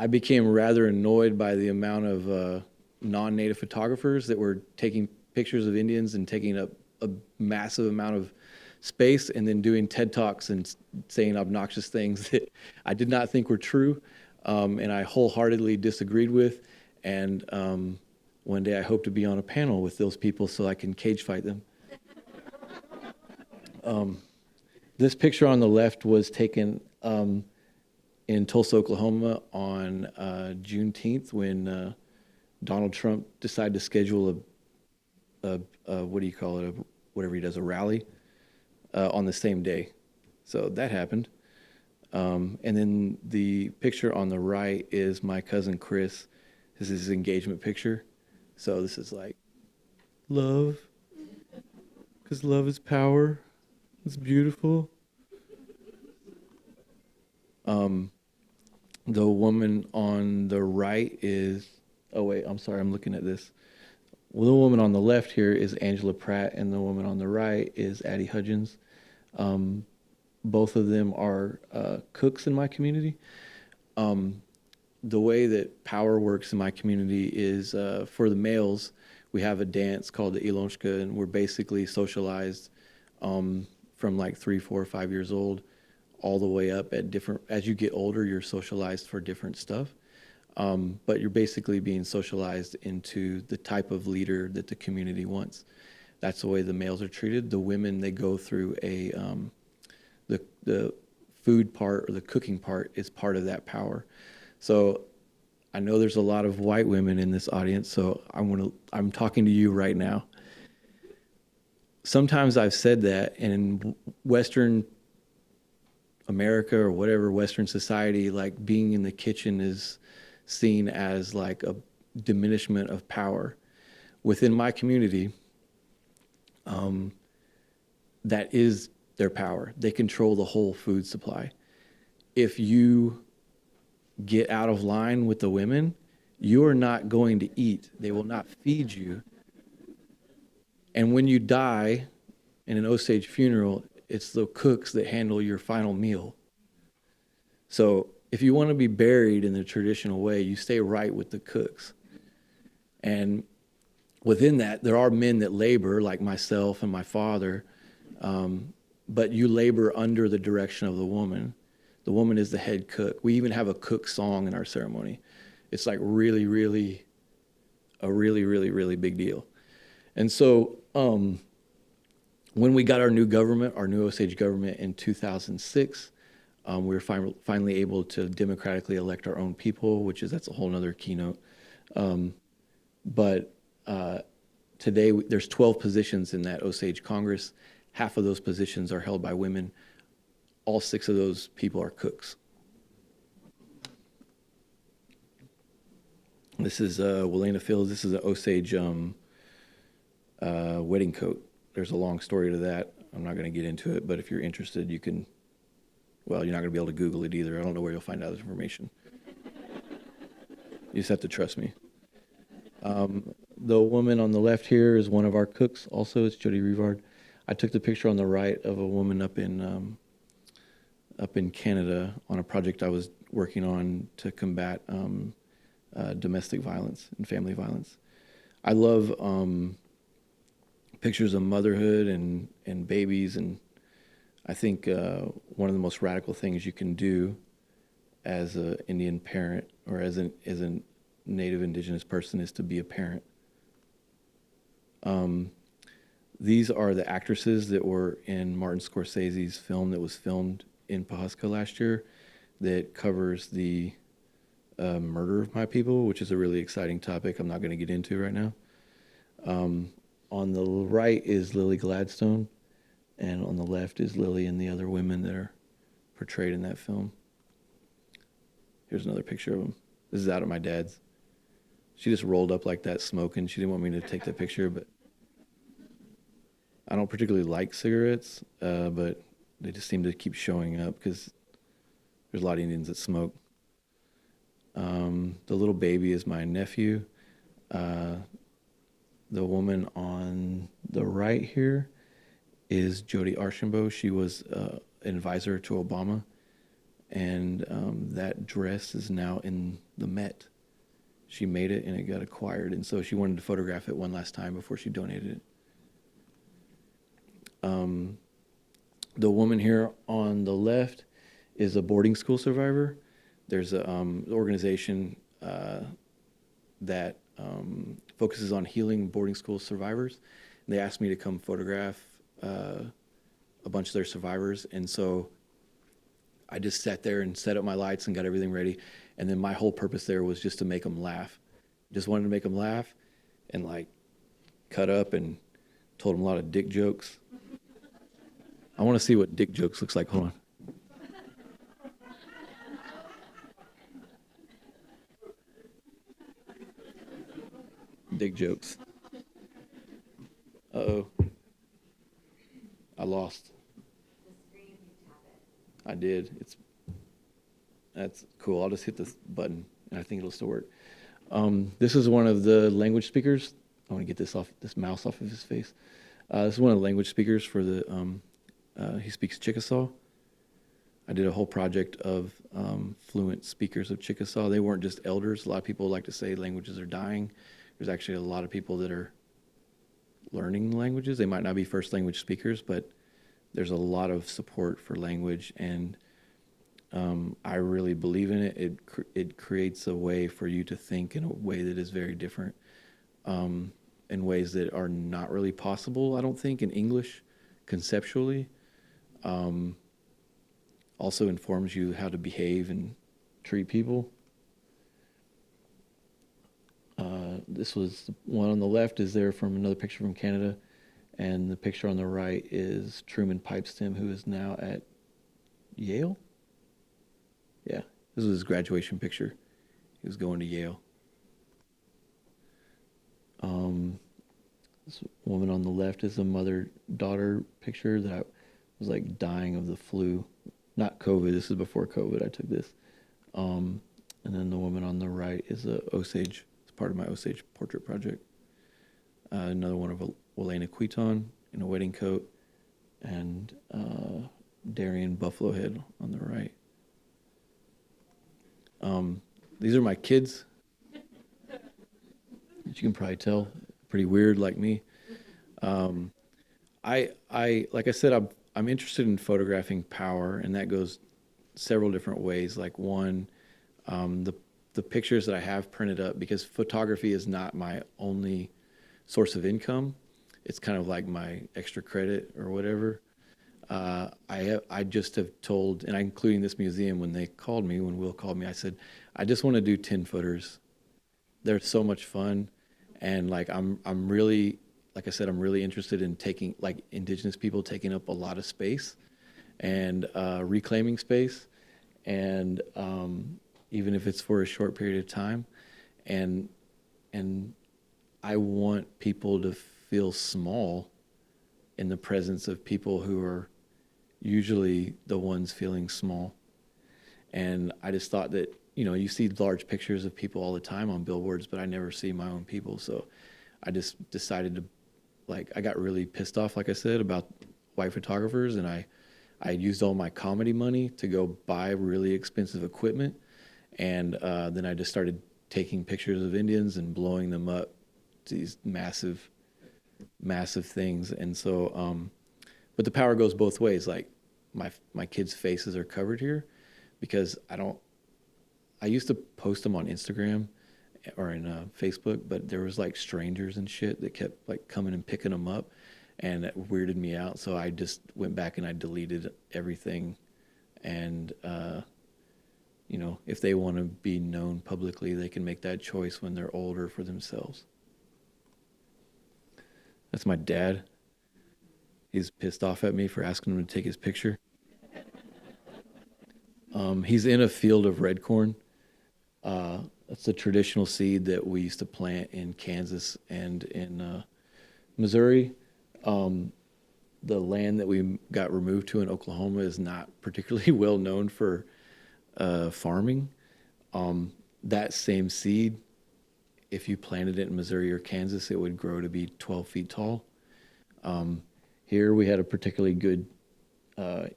became rather annoyed by the amount of non-native photographers that were taking pictures of Indians and taking up a massive amount of space and then doing TED Talks and saying obnoxious things that I did not think were true, and I wholeheartedly disagreed with. And one day I hope to be on a panel with those people so I can cage fight them. This picture on the left was taken in Tulsa, Oklahoma on Juneteenth when Donald Trump decided to schedule a what do you call it, whatever he does, a rally on the same day. So that happened. And then the picture on the right is my cousin Chris. This is his engagement picture. So this is like love, because love is power. It's beautiful. The woman on the right is, oh wait, I'm sorry, I'm looking at this. Well, the woman on the left here is Angela Pratt, and the woman on the right is Addie Hudgens. Both of them are cooks in my community. The way that power works in my community is for the males, we have a dance called the Ilonshka, and we're basically socialized from like 3, 4, 5 years old all the way up at different, as you get older, you're socialized for different stuff. But you're basically being socialized into the type of leader that the community wants. That's the way the males are treated. The women, they go through the food part or the cooking part is part of that power. So I know there's a lot of white women in this audience, so I'm talking to you right now. Sometimes I've said that, and in Western America or whatever Western society, like being in the kitchen is seen as like a diminishment of power. Within my community, that is their power. They control the whole food supply. If you get out of line with the women, you are not going to eat. They will not feed you. And when you die in an Osage funeral, it's the cooks that handle your final meal. So if you want to be buried in the traditional way, you stay right with the cooks. And within that, there are men that labor, like myself and my father, but you labor under the direction of the woman. The woman is the head cook. We even have a cook song in our ceremony. It's like really, really, a really, really, really big deal. And so when we got our new government, our new Osage government in 2006, we were finally able to democratically elect our own people, that's a whole nother keynote. But today there's 12 positions in that Osage Congress. Half of those positions are held by women. All 6 of those people are cooks. This is Welena Fields. This is an Osage wedding coat. There's a long story to that. I'm not going to get into it, but if you're interested, you can. Well, you're not going to be able to Google it either. I don't know where you'll find out this information. You just have to trust me. The woman on the left here is one of our cooks also. It's Jody Rivard. I took the picture on the right of a woman up in Canada on a project I was working on to combat domestic violence and family violence. I love pictures of motherhood and babies, and I think one of the most radical things you can do as an Indian parent or as a Native Indigenous person is to be a parent. These are the actresses that were in Martin Scorsese's film that was filmed in Pawhuska last year that covers the murder of my people, which is a really exciting topic I'm not going to get into right now. On the right is Lily Gladstone, and on the left is Lily and the other women that are portrayed in that film. Here's another picture of them. This is out at my dad's. She just rolled up like that smoking. She didn't want me to take that picture, but I don't particularly like cigarettes, but they just seem to keep showing up because there's a lot of Indians that smoke. The little baby is my nephew. The woman on the right here is Jody Archambault. She was an advisor to Obama, and that dress is now in the Met. She made it and it got acquired, and so she wanted to photograph it one last time before she donated it. The woman here on the left is a boarding school survivor. There's an organization that focuses on healing boarding school survivors. And they asked me to come photograph a bunch of their survivors, and so I just sat there and set up my lights and got everything ready. And then my whole purpose there was just to make them laugh. Just wanted to make them laugh and like cut up and told them a lot of dick jokes. I want to see what dick jokes looks like. Hold on. Dick jokes. Uh-oh. I lost. I did. That's cool. I'll just hit this button, and I think it'll still work. This is one of the language speakers. I want to get this mouse off of his face. This is one of the language speakers for the. He speaks Chickasaw. I did a whole project of fluent speakers of Chickasaw. They weren't just elders. A lot of people like to say languages are dying. There's actually a lot of people that are learning languages. They might not be first language speakers, but there's a lot of support for language, and I really believe in it. It creates a way for you to think in a way that is very different, in ways that are not really possible, I don't think, in English conceptually. Also informs you how to behave and treat people. This was one on the left is there from another picture from Canada, and the picture on the right is Truman Pipestem, who is now at Yale. Yeah, this was his graduation picture. He was going to Yale. This woman on the left is a mother-daughter picture that was like dying of the flu. Not COVID, this is before COVID I took this. And then the woman on the right is a Osage. It's part of my Osage portrait project. Another one of Welena Queeton in a wedding coat, and Darien Buffalo Head on the right. These are my kids. As you can probably tell, pretty weird like me. I like I said, I'm interested in photographing power, and that goes several different ways. Like one, the pictures that I have printed up, because photography is not my only source of income. It's kind of like my extra credit or whatever. I just have told, and including this museum, when Will called me, I said, I just want to do 10-footers. They're so much fun. And like, I'm really, like I said, I'm really interested in taking, like, indigenous people taking up a lot of space and reclaiming space. And even if it's for a short period of time. And I want people to feel small in the presence of people who are usually the ones feeling small. And I just thought that, you see large pictures of people all the time on billboards, but I never see my own people. So I just decided to like I got really pissed off, like I said, about white photographers, and I used all my comedy money to go buy really expensive equipment, and then I just started taking pictures of Indians and blowing them up to these massive, massive things. And so, but the power goes both ways. Like my kids' faces are covered here because I used to post them on Instagram or in Facebook, but there was like strangers and shit that kept like coming and picking them up, and that weirded me out. So I just went back and I deleted everything. And you know, if they want to be known publicly, they can make that choice when they're older for themselves. That's my dad. He's pissed off at me for asking him to take his picture. He's in a field of red corn. That's a traditional seed that we used to plant in Kansas and in Missouri. The land that we got removed to in Oklahoma is not particularly well known for farming. That same seed, if you planted it in Missouri or Kansas, it would grow to be 12 feet tall. Here we had a particularly good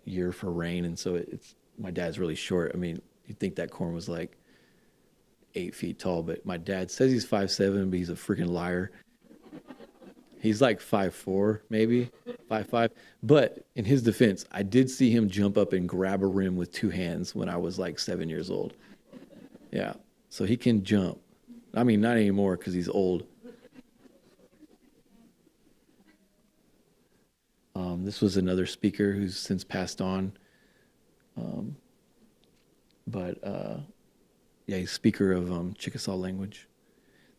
year for rain, and so my dad's really short. I mean, you'd think that corn was like 8 feet tall, but my dad says he's 5'7", but he's a freaking liar. He's like 5'4", maybe 5'5". But in his defense, I did see him jump up and grab a rim with 2 hands when I was like 7 years old. Yeah, so he can jump. I mean, not anymore because he's old. This was another speaker who's since passed on. Yeah, he's speaker of Chickasaw language.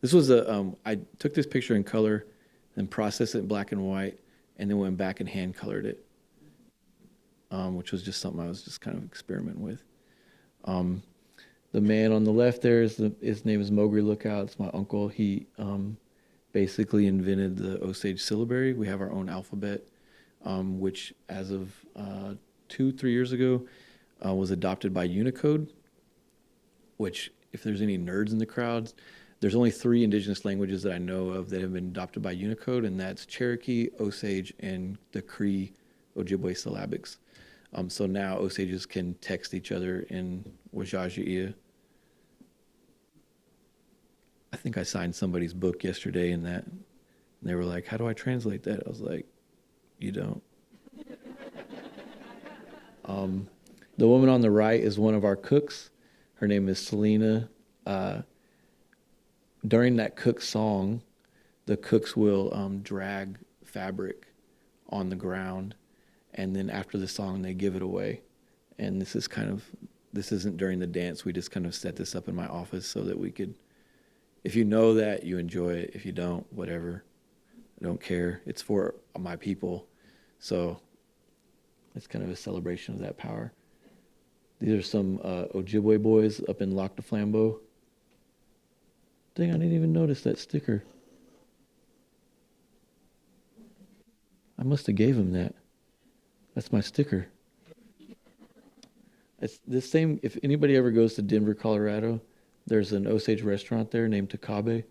This was I took this picture in color, then processed it in black and white, and then went back and hand colored it, which was just something I was just kind of experimenting with. The man on the left there, his name is Mowgli Lookout. It's my uncle. He basically invented the Osage syllabary. We have our own alphabet, which as of 2-3 years ago was adopted by Unicode, which if there's any nerds in the crowd, there's only 3 indigenous languages that I know of that have been adopted by Unicode, and that's Cherokee, Osage, and the Cree Ojibwe syllabics. So now Osages can text each other in Wajaji'ia. I think I signed somebody's book yesterday in that. And they were like, how do I translate that? I was like, you don't. The woman on the right is one of our cooks. Her name is Selena. During that cook song, the cooks will drag fabric on the ground, and then after the song, they give it away. And this isn't during the dance. We just kind of set this up in my office so that we could, if you know that, you enjoy it. If you don't, whatever. I don't care. It's for my people. So it's kind of a celebration of that power. These are some Ojibwe boys up in Lac du Flambeau. Dang, I didn't even notice that sticker. I must have gave him that. That's my sticker. It's the same. If anybody ever goes to Denver, Colorado, there's an Osage restaurant there named Takabe,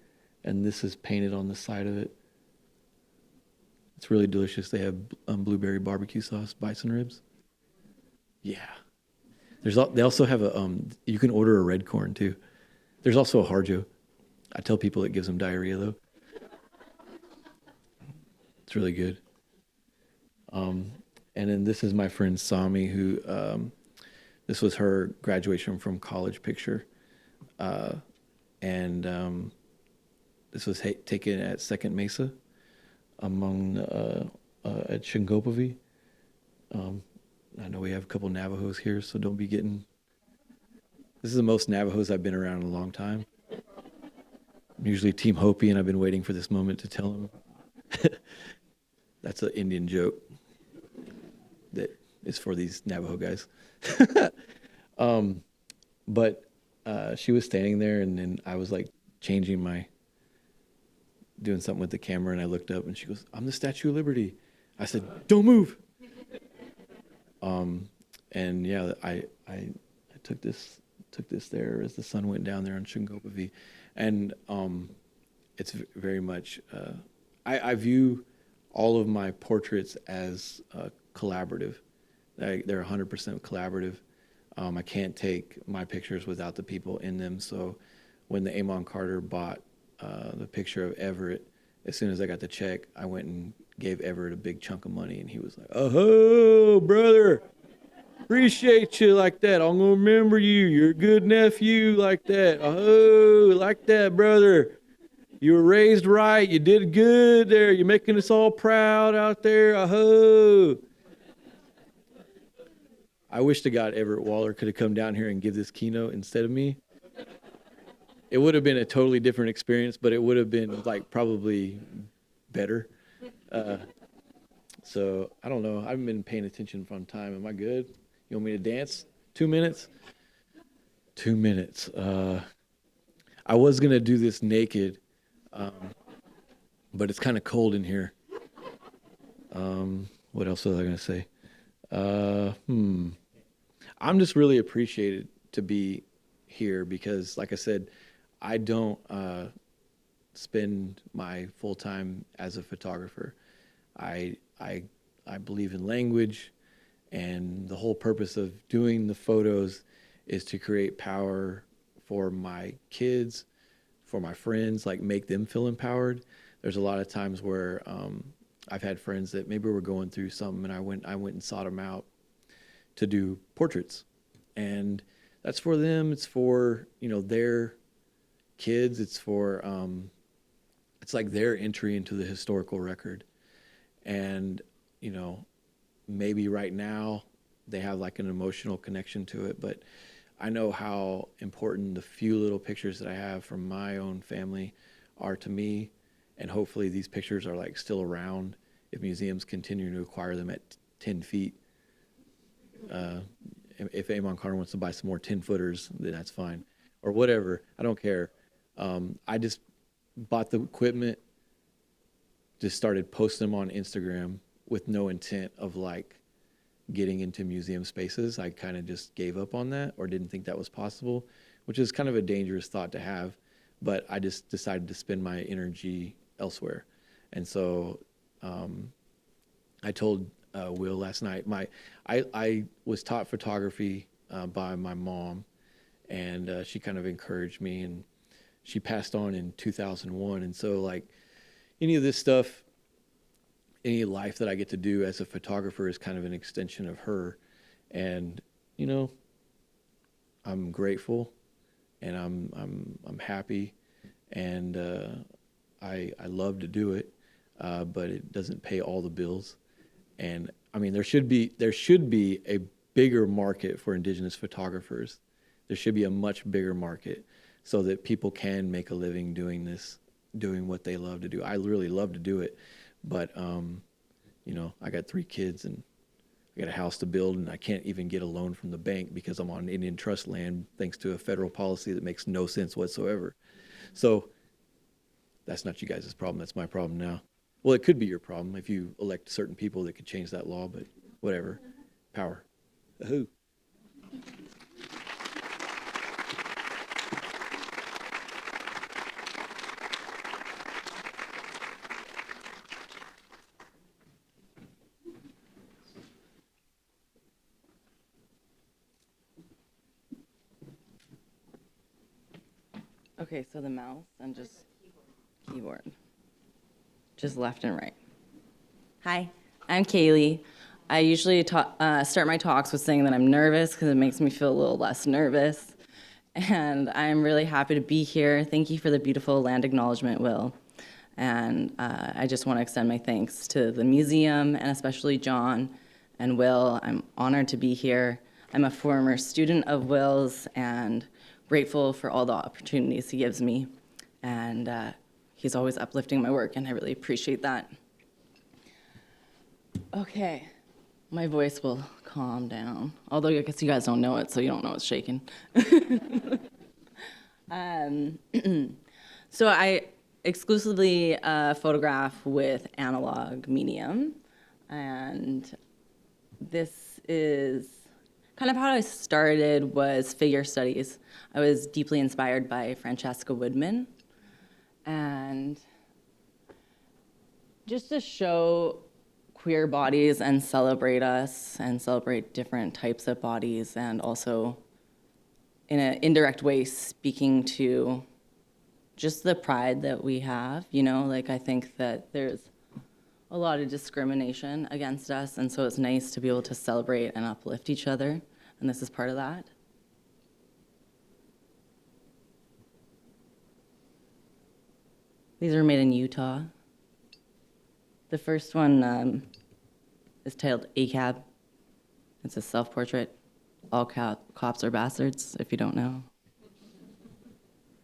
and this is painted on the side of it. It's really delicious. They have blueberry barbecue sauce, bison ribs. Yeah. They also have you can order a red corn too. There's also a harjo. I tell people it gives them diarrhea though. It's really good. And then this is my friend Sami, who this was her graduation from college picture, and this was taken at Second Mesa, among at Shingopavi. I know we have a couple Navajos here, so don't be getting. This is the most Navajos I've been around in a long time. I'm usually Team Hopi, and I've been waiting for this moment to tell them. That's an Indian joke that is for these Navajo guys. But she was standing there, and then I was like doing something with the camera, and I looked up, and she goes, "I'm the Statue of Liberty." I said, "Don't move." And yeah, I took this there as the sun went down there on Shingopavi, and it's very much. I view all of my portraits as collaborative. They're 100% collaborative. I can't take my pictures without the people in them. So when the Amon Carter bought the picture of Everett, as soon as I got the check, I went and gave Everett a big chunk of money, and he was like, "Oh, brother, appreciate you like that. I'm gonna remember you. You're a good nephew like that. Oh, like that, brother. You were raised right. You did good there. You're making us all proud out there. Oh." I wish to God Everett Waller could have come down here and give this keynote instead of me. It would have been a totally different experience, but it would have been like probably better. So I don't know. I haven't been paying attention from time. Am I good? You want me to dance? 2 minutes? 2 minutes. I was gonna do this naked, but it's kind of cold in here. What else was I gonna say? I'm just really appreciated to be here because, like I said, I don't spend my full time as a photographer. I believe in language, and the whole purpose of doing the photos is to create power for my kids, for my friends, like make them feel empowered. There's a lot of times where I've had friends that maybe were going through something, and I went and sought them out to do portraits, and that's for them. It's for their kids. It's for it's like their entry into the historical record, and maybe right now they have like an emotional connection to it, but I know how important the few little pictures that I have from my own family are to me, and hopefully these pictures are like still around if museums continue to acquire them at 10 feet. If Amon Carter wants to buy some more 10-footers, then that's fine, or whatever. I don't care. I just bought the equipment, just started posting them on Instagram with no intent of like getting into museum spaces. I kind of just gave up on that, or didn't think that was possible, which is kind of a dangerous thought to have. But I just decided to spend my energy elsewhere. And so I told Will last night, I was taught photography by my mom, and she kind of encouraged me, and she passed on in 2001. And so like any of this stuff, any life that I get to do as a photographer is kind of an extension of her. And I'm grateful, and I'm happy, and I love to do it, but it doesn't pay all the bills. And I mean, there should be a bigger market for indigenous photographers. There should be a much bigger market so that people can make a living doing this, doing what they love to do. I really love to do it, but I got 3 kids, and I got a house to build, and I can't even get a loan from the bank because I'm on Indian trust land thanks to a federal policy that makes no sense whatsoever. So that's not you guys' problem. That's my problem now. Well, it could be your problem if you elect certain people that could change that law, but whatever. Power. Who? Okay, so the mouse and just keyboard. Just left and right. Hi, I'm Kaylee. I usually start my talks with saying that I'm nervous because it makes me feel a little less nervous. And I'm really happy to be here. Thank you for the beautiful land acknowledgement, Will. And I just want to extend my thanks to the museum, and especially John and Will. I'm honored to be here. I'm a former student of Will's and grateful for all the opportunities he gives me. And he's always uplifting my work, and I really appreciate that. Okay, my voice will calm down. Although I guess you guys don't know it, so you don't know it's shaking. So I exclusively photograph with analog medium, and this is kind of how I started was figure studies. I was deeply inspired by Francesca Woodman, and just to show queer bodies and celebrate us and celebrate different types of bodies, and also in an indirect way speaking to just the pride that we have, you know, like I think that there's a lot of discrimination against us, and so it's nice to be able to celebrate and uplift each other, and this is part of that. These are made in Utah. The first one is titled ACAB. It's a self-portrait. All cops are bastards, if you don't know.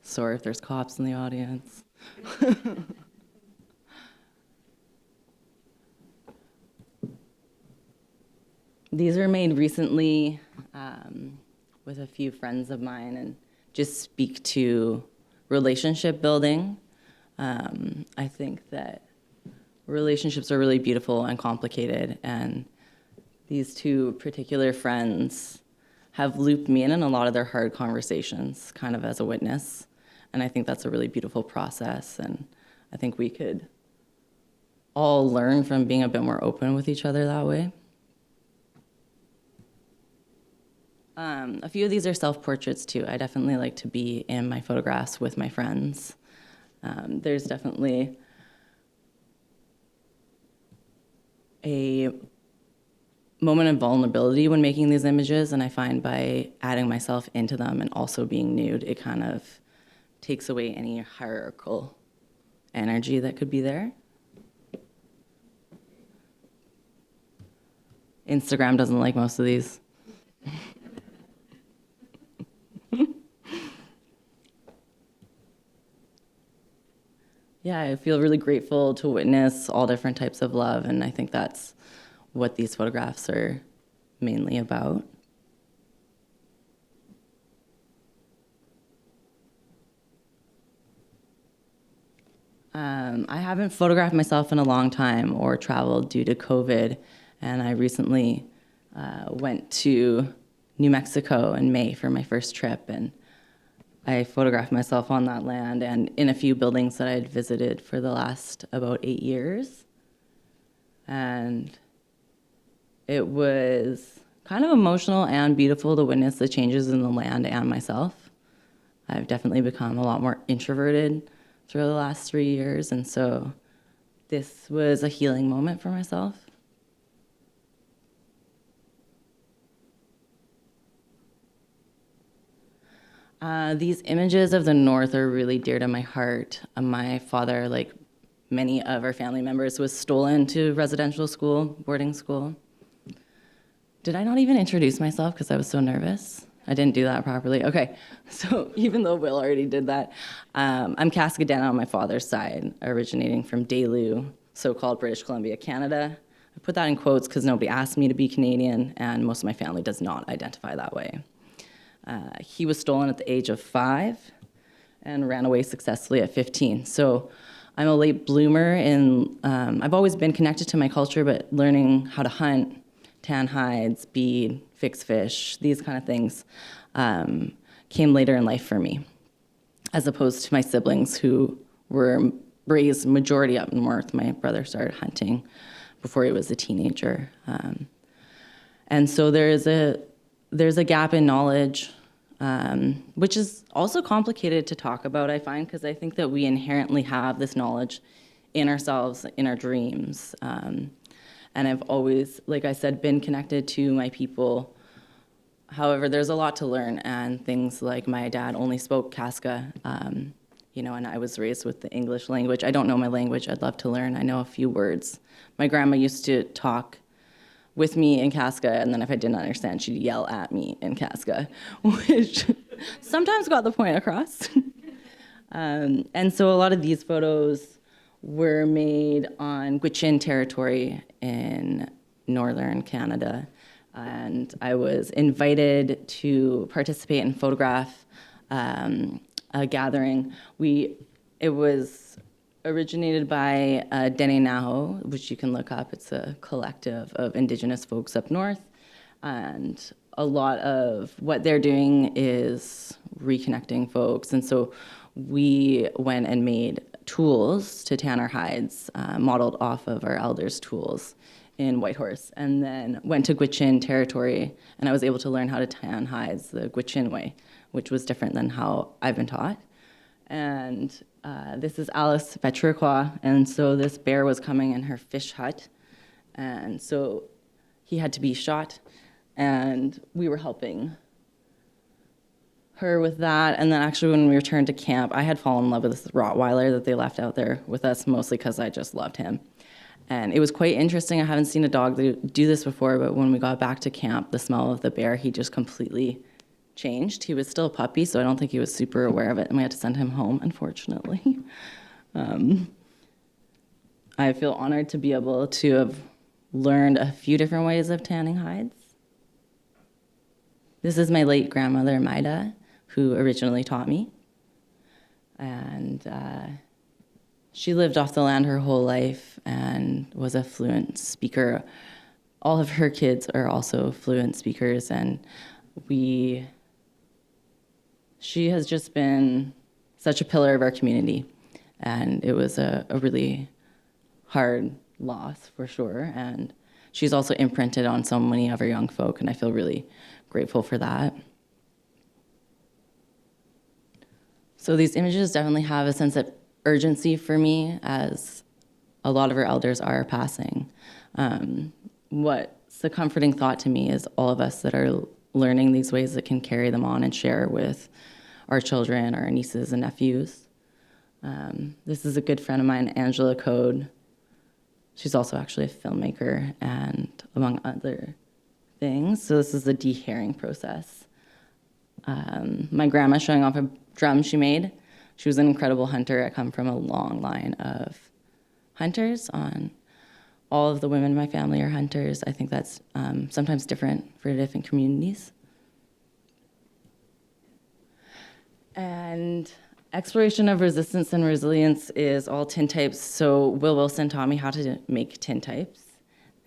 Sorry if there's cops in the audience. These were made recently with a few friends of mine and just speak to relationship building. I think that relationships are really beautiful and complicated, and these two particular friends have looped me in a lot of their hard conversations, kind of as a witness, and I think that's a really beautiful process, and I think we could all learn from being a bit more open with each other that way. A few of these are self-portraits too. I definitely like to be in my photographs with my friends. There's definitely a moment of vulnerability when making these images, and I find by adding myself into them and also being nude, it kind of takes away any hierarchical energy that could be there. Instagram doesn't like most of these. Yeah, I feel really grateful to witness all different types of love, and I think that's what these photographs are mainly about. I haven't photographed myself in a long time or traveled due to COVID, and I recently went to New Mexico in May for my first trip, and I photographed myself on that land and in a few buildings that I had visited for the last about 8 years. And it was kind of emotional and beautiful to witness the changes in the land and myself. I've definitely become a lot more introverted through the last 3 years, and so this was a healing moment for myself. These images of the North are really dear to my heart. My father, like many of our family members, was stolen to residential school, boarding school. Did I not even introduce myself because I was so nervous? I didn't do that properly. Okay, so even though Will already did that, I'm Cascadena on my father's side, originating from Daly, so-called British Columbia, Canada. I put that in quotes because nobody asked me to be Canadian, and most of my family does not identify that way. He was stolen at the age of 5 and ran away successfully at 15. So I'm a late bloomer, and I've always been connected to my culture, but learning how to hunt, tan hides, bead, fix fish, these kind of things came later in life for me, as opposed to my siblings who were raised majority up north. My brother started hunting before he was a teenager. And so there's a gap in knowledge, which is also complicated to talk about, I find, because I think that we inherently have this knowledge in ourselves, in our dreams. And I've always, like I said, been connected to my people. However, there's a lot to learn, and things like my dad only spoke Kaska, and I was raised with the English language. I don't know my language. I'd love to learn. I know a few words. My grandma used to talk with me in Kaska, and then if I didn't understand, she'd yell at me in Kaska, which sometimes got the point across. And so a lot of these photos were made on Gwich'in territory in northern Canada, and I was invited to participate and photograph a gathering. It was originated by Dene Naho, which you can look up. It's a collective of Indigenous folks up north, and a lot of what they're doing is reconnecting folks. And so we went and made tools to tan our hides, modeled off of our elders' tools in Whitehorse, and then went to Gwich'in territory, and I was able to learn how to tan hides the Gwich'in way, which was different than how I've been taught. And this is Alice Betriqua, and so this bear was coming in her fish hut, and so he had to be shot, and we were helping her with that. And then actually when we returned to camp, I had fallen in love with this Rottweiler that they left out there with us, mostly because I just loved him. And it was quite interesting. I haven't seen a dog do this before, but when we got back to camp, the smell of the bear, he just completely changed. He was still a puppy, so I don't think he was super aware of it, and we had to send him home, unfortunately. I feel honored to be able to have learned a few different ways of tanning hides. This is my late grandmother, Maida, who originally taught me. And she lived off the land her whole life and was a fluent speaker. All of her kids are also fluent speakers, and she has just been such a pillar of our community. And it was a really hard loss for sure. And she's also imprinted on so many of our young folk, and I feel really grateful for that. So these images definitely have a sense of urgency for me, as a lot of our elders are passing. What's a comforting thought to me is all of us that are learning these ways that can carry them on and share with our children, our nieces and nephews. This is a good friend of mine, Angela Code. She's also actually a filmmaker, and among other things. So this is the de-hairing process. My grandma showing off a drum she made. She was an incredible hunter. I come from a long line of hunters. All of the women in my family are hunters. I think that's sometimes different for different communities. And exploration of resistance and resilience is all tintypes. So Will Wilson taught me how to make tintypes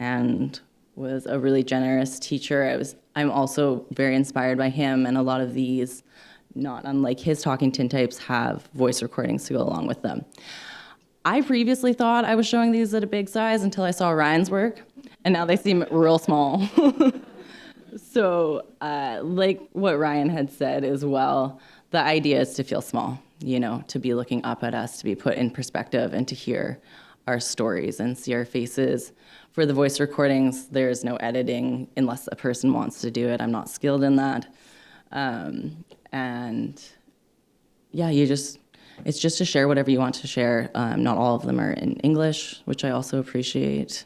and was a really generous teacher. I'm also very inspired by him, and a lot of these, not unlike his talking tintypes, have voice recordings to go along with them. I previously thought I was showing these at a big size until I saw Ryan's work, and now they seem real small. So like what Ryan had said as well, the idea is to feel small, to be looking up at us, to be put in perspective, and to hear our stories and see our faces. For the voice recordings, there's no editing unless a person wants to do it. I'm not skilled in that. And yeah, it's just to share whatever you want to share. Not all of them are in English, which I also appreciate.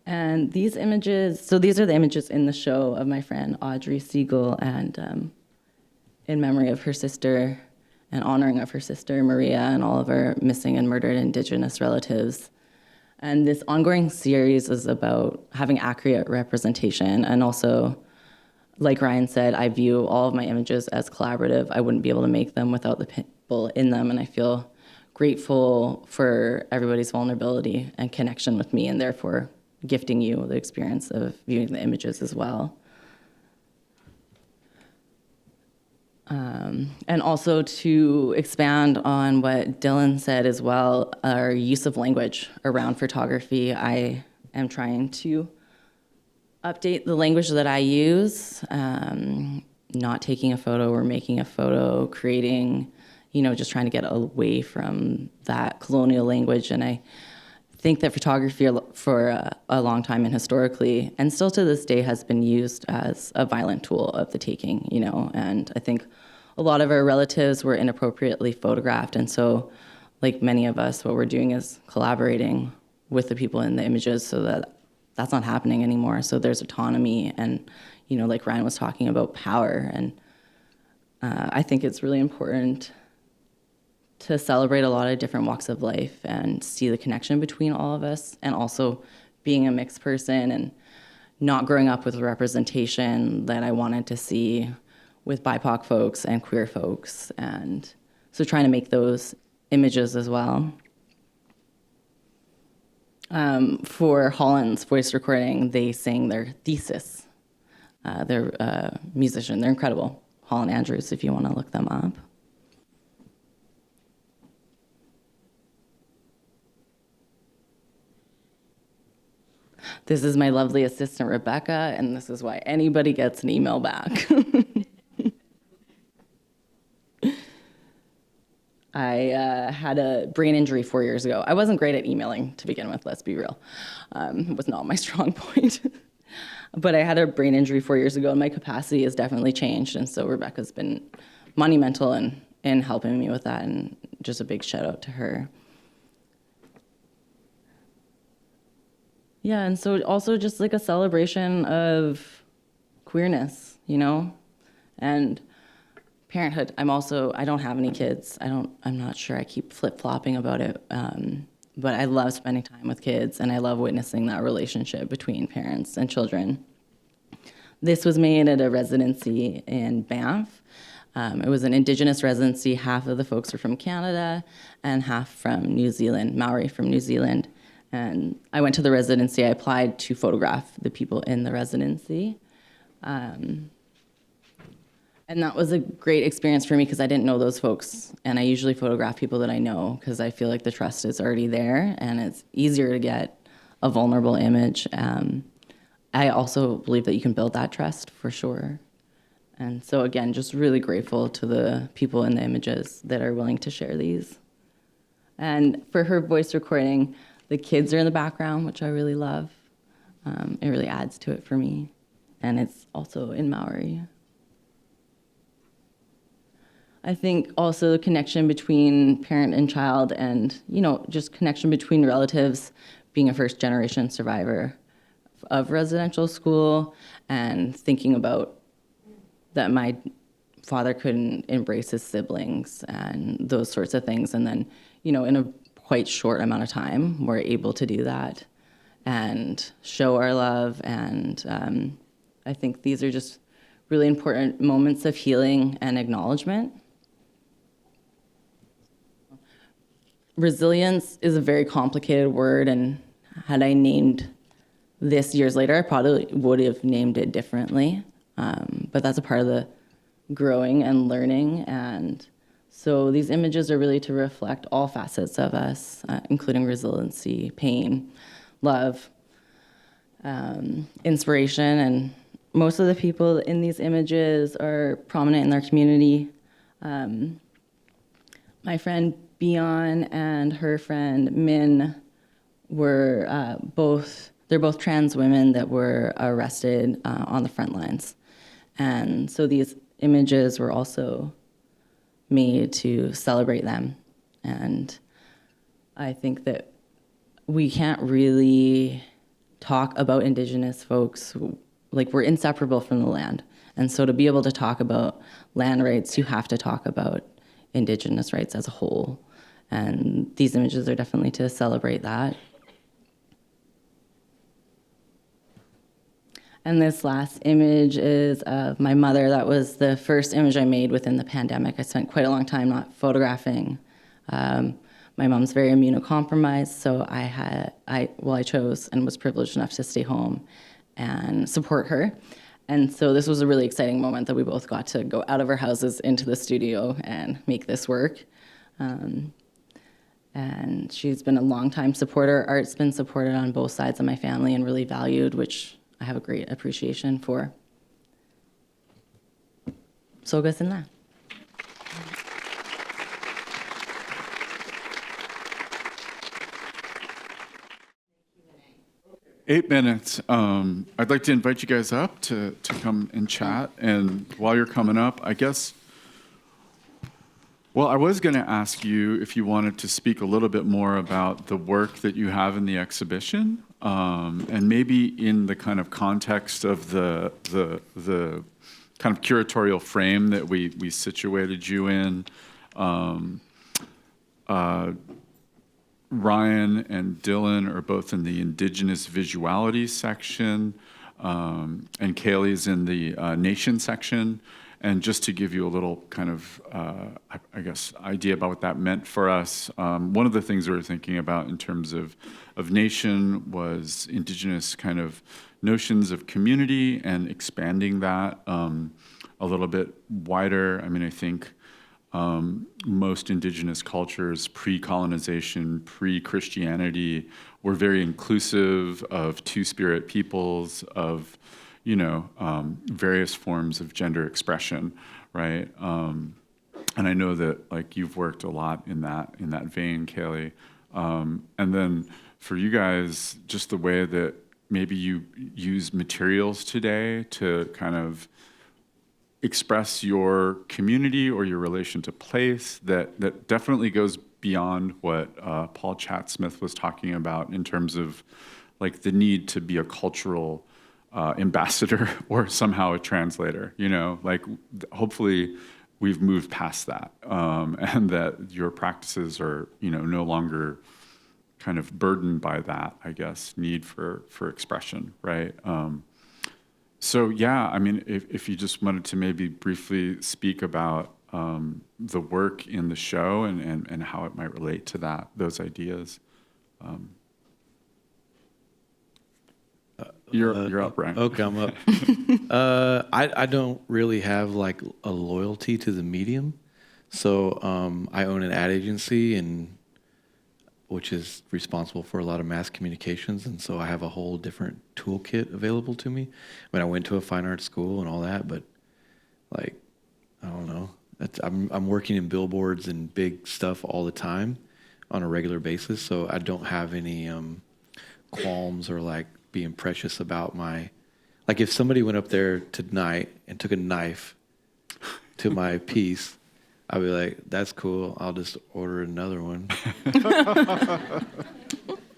And these images, so these are the images in the show of my friend Audrey Siegel, and in memory of her sister and honoring of her sister Maria and all of our missing and murdered Indigenous relatives. And this ongoing series is about having accurate representation, and also, like Ryan said, I view all of my images as collaborative. I wouldn't be able to make them without the people in them, and I feel grateful for everybody's vulnerability and connection with me, and therefore gifting you the experience of viewing the images as well. And also to expand on what Dylan said as well, our use of language around photography. I am trying to update the language that I use, not taking a photo or making a photo, creating, just trying to get away from that colonial language. And I think that photography for a long time and historically, and still to this day, has been used as a violent tool of the taking, and I think a lot of our relatives were inappropriately photographed. And so, like many of us, what we're doing is collaborating with the people in the images so that that's not happening anymore. So there's autonomy and, like Ryan was talking about, power. And I think it's really important to celebrate a lot of different walks of life and see the connection between all of us, and also being a mixed person and not growing up with representation that I wanted to see with BIPOC folks and queer folks. And so trying to make those images as well. For Holland's voice recording, they sang their thesis They're a musician. They're incredible. Hall and Andrews, if you want to look them up. This is my lovely assistant, Rebecca, and this is why anybody gets an email back. I had a brain injury 4 years ago. I wasn't great at emailing to begin with, let's be real. It was not my strong point. But I had a brain injury 4 years ago, and my capacity has definitely changed. And so Rebecca's been monumental in helping me with that, and just a big shout out to her. Yeah, and so also just like a celebration of queerness, you know, and parenthood. I don't have any kids. I'm not sure. I keep flip-flopping about it. But I love spending time with kids, and I love witnessing that relationship between parents and children. This was made at a residency in Banff. It was an Indigenous residency. Half of the folks are from Canada and half from New Zealand, Maori from New Zealand. And I went to the residency. I applied to photograph the people in the residency. And that was a great experience for me because I didn't know those folks. And I usually photograph people that I know because I feel like the trust is already there and it's easier to get a vulnerable image. I also believe that you can build that trust for sure. And so again, just really grateful to the people in the images that are willing to share these. And for her voice recording, the kids are in the background, which I really love. It really adds to it for me. And it's also in Maori. I think also the connection between parent and child and, you know, just connection between relatives, being a first-generation survivor of residential school and thinking about that my father couldn't embrace his siblings and those sorts of things. And then, you know, in a quite short amount of time, we're able to do that and show our love. And I think these are just really important moments of healing and acknowledgement. Resilience is a very complicated word, and had I named this years later, I probably would have named it differently. But that's a part of the growing and learning. And so these images are really to reflect all facets of us, including resiliency, pain, love, inspiration. And most of the people in these images are prominent in their community. My friend Bion and her friend Min were they're both trans women that were arrested on the front lines. And so these images were also made to celebrate them. And I think that we can't really talk about Indigenous folks, like we're inseparable from the land. And so to be able to talk about land rights, you have to talk about Indigenous rights as a whole. And these images are definitely to celebrate that. And this last image is of my mother. That was the first image I made within the pandemic. I spent quite a long time not photographing. My mom's very immunocompromised, so I chose and was privileged enough to stay home and support her. And so this was a really exciting moment that we both got to go out of our houses into the studio and make this work. And she's been a longtime supporter. Art's been supported on both sides of my family and really valued, which I have a great appreciation for. Soga sinla. 8 minutes. I'd like to invite you guys up to come and chat. And while you're coming up, I guess, well, I was going to ask you if you wanted to speak a little bit more about the work that you have in the exhibition, and maybe in the kind of context of the kind of curatorial frame that we situated you in. Ryan and Dylan are both in the Indigenous Visuality section, and Kaylee's in the Nation section. And just to give you a little kind of, I guess, idea about what that meant for us, one of the things we were thinking about in terms of nation was indigenous kind of notions of community and expanding that a little bit wider. I mean, I think most indigenous cultures, pre-colonization, pre-Christianity, were very inclusive of two-spirit peoples, of various forms of gender expression, right? And I know that like you've worked a lot in that vein, Kaylee. And then for you guys, just the way that maybe you use materials today to kind of express your community or your relation to place that definitely goes beyond what Paul Chatsmith was talking about in terms of like the need to be a cultural ambassador or somehow a translator, like hopefully we've moved past that, and that your practices are, no longer kind of burdened by that, I guess, need for expression, right? So yeah, I mean, if you just wanted to maybe briefly speak about the work in the show and how it might relate to those ideas. You're up, Ryan. Okay, I'm up. I don't really have like a loyalty to the medium. So I own an ad agency which is responsible for a lot of mass communications. And so I have a whole different toolkit available to me. I mean, I went to a fine arts school and all that, but like, I don't know. I'm working in billboards and big stuff all the time on a regular basis. So I don't have any qualms or like being precious about like if somebody went up there tonight and took a knife to my piece, I'd be like, that's cool. I'll just order another one.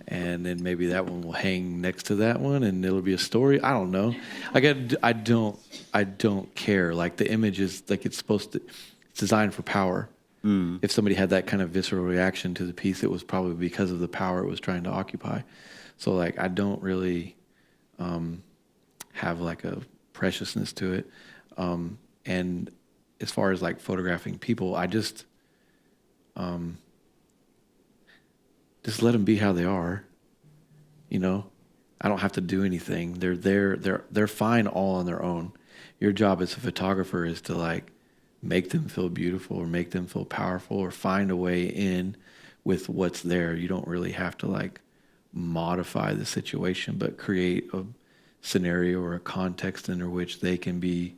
And then maybe that one will hang next to that one and it'll be a story. I don't know. Like I don't care. Like the image is like it's designed for power. If somebody had that kind of visceral reaction to the piece, it was probably because of the power it was trying to occupy. So like I don't really have like a preciousness to it. And as far as like photographing people, I just let them be how they are. I don't have to do anything. They're there. They're fine all on their own. Your job as a photographer is to like make them feel beautiful or make them feel powerful or find a way in with what's there. You don't really have to like modify the situation, but create a scenario or a context under which they can be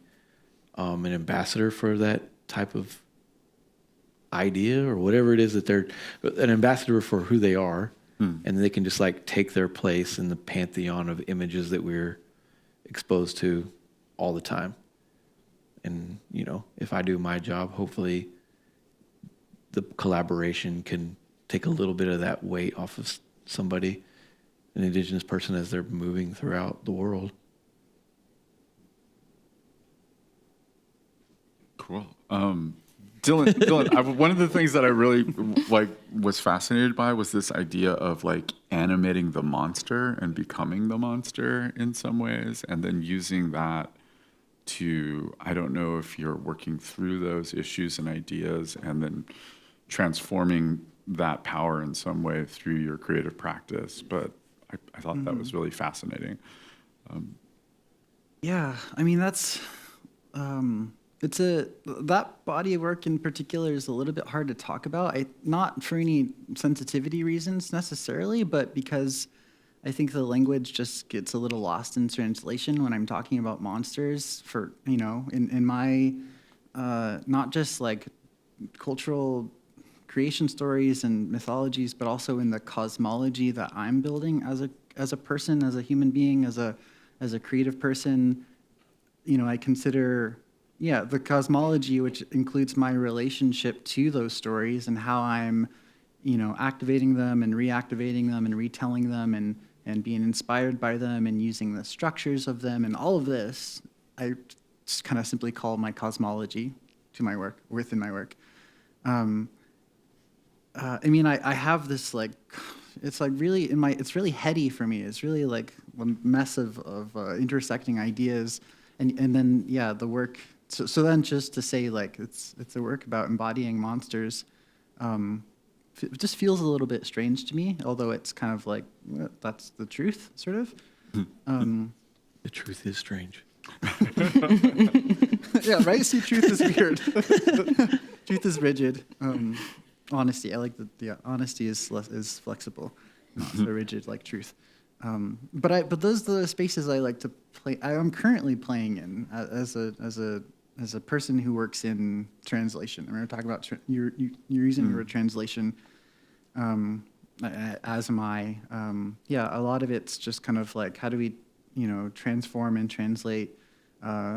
an ambassador for that type of idea or whatever it is that they're an ambassador for who they are. And they can just like take their place in the pantheon of images that we're exposed to all the time. And, if I do my job, hopefully the collaboration can take a little bit of that weight off of somebody, an indigenous person, as they're moving throughout the world. Cool. Dylan, one of the things that I really was fascinated by was this idea of like animating the monster and becoming the monster in some ways, and then using that to, I don't know if you're working through those issues and ideas and then transforming that power in some way through your creative practice, but I thought that was really fascinating. Yeah, I mean that's that body of work in particular is a little bit hard to talk about. Not for any sensitivity reasons necessarily, but because I think the language just gets a little lost in translation when I'm talking about monsters. For in my not just like cultural creation stories and mythologies, but also in the cosmology that I'm building as a person, as a human being, as a creative person. I consider the cosmology, which includes my relationship to those stories and how I'm, activating them and reactivating them and retelling them and being inspired by them and using the structures of them and all of this, I just kind of simply call my cosmology to my work, within my work. I have this like, it's like really it's really heady for me. It's really like a mess of intersecting ideas. And then, the work so then just to say like it's a work about embodying monsters, it just feels a little bit strange to me. Although it's kind of like well, that's the truth, sort of. The truth is strange. Yeah, right. See, truth is weird. Truth is rigid. Honesty, I like the honesty is flexible, not so rigid like truth. But those are the spaces I like to play. I am currently playing in as a person who works in translation. And we're talking about you're using the word translation, as am I. Yeah, a lot of it's just kind of like how do we, transform and translate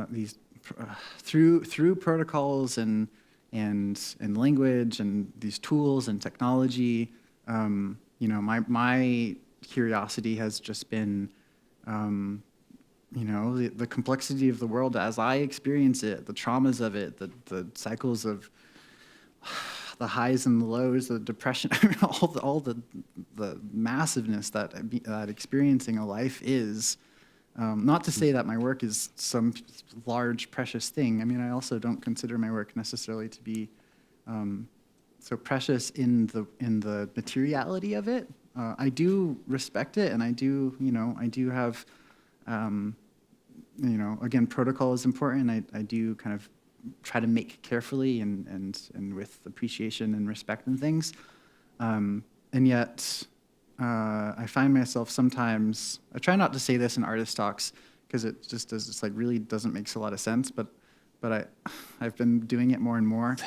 these through protocols and language and these tools and technology. My curiosity has just been, the complexity of the world as I experience it, the traumas of it, the cycles of the highs and the lows, the depression, all the massiveness that experiencing a life is. Not to say that my work is some large, precious thing. I mean, I also don't consider my work necessarily to be so precious in the materiality of it. I do respect it, and I do have, again, protocol is important. I do kind of try to make carefully and with appreciation and respect and things, and yet. I find myself sometimes, I try not to say this in artist talks because it just does, it's like really doesn't make a lot of sense, but I've been doing it more and more.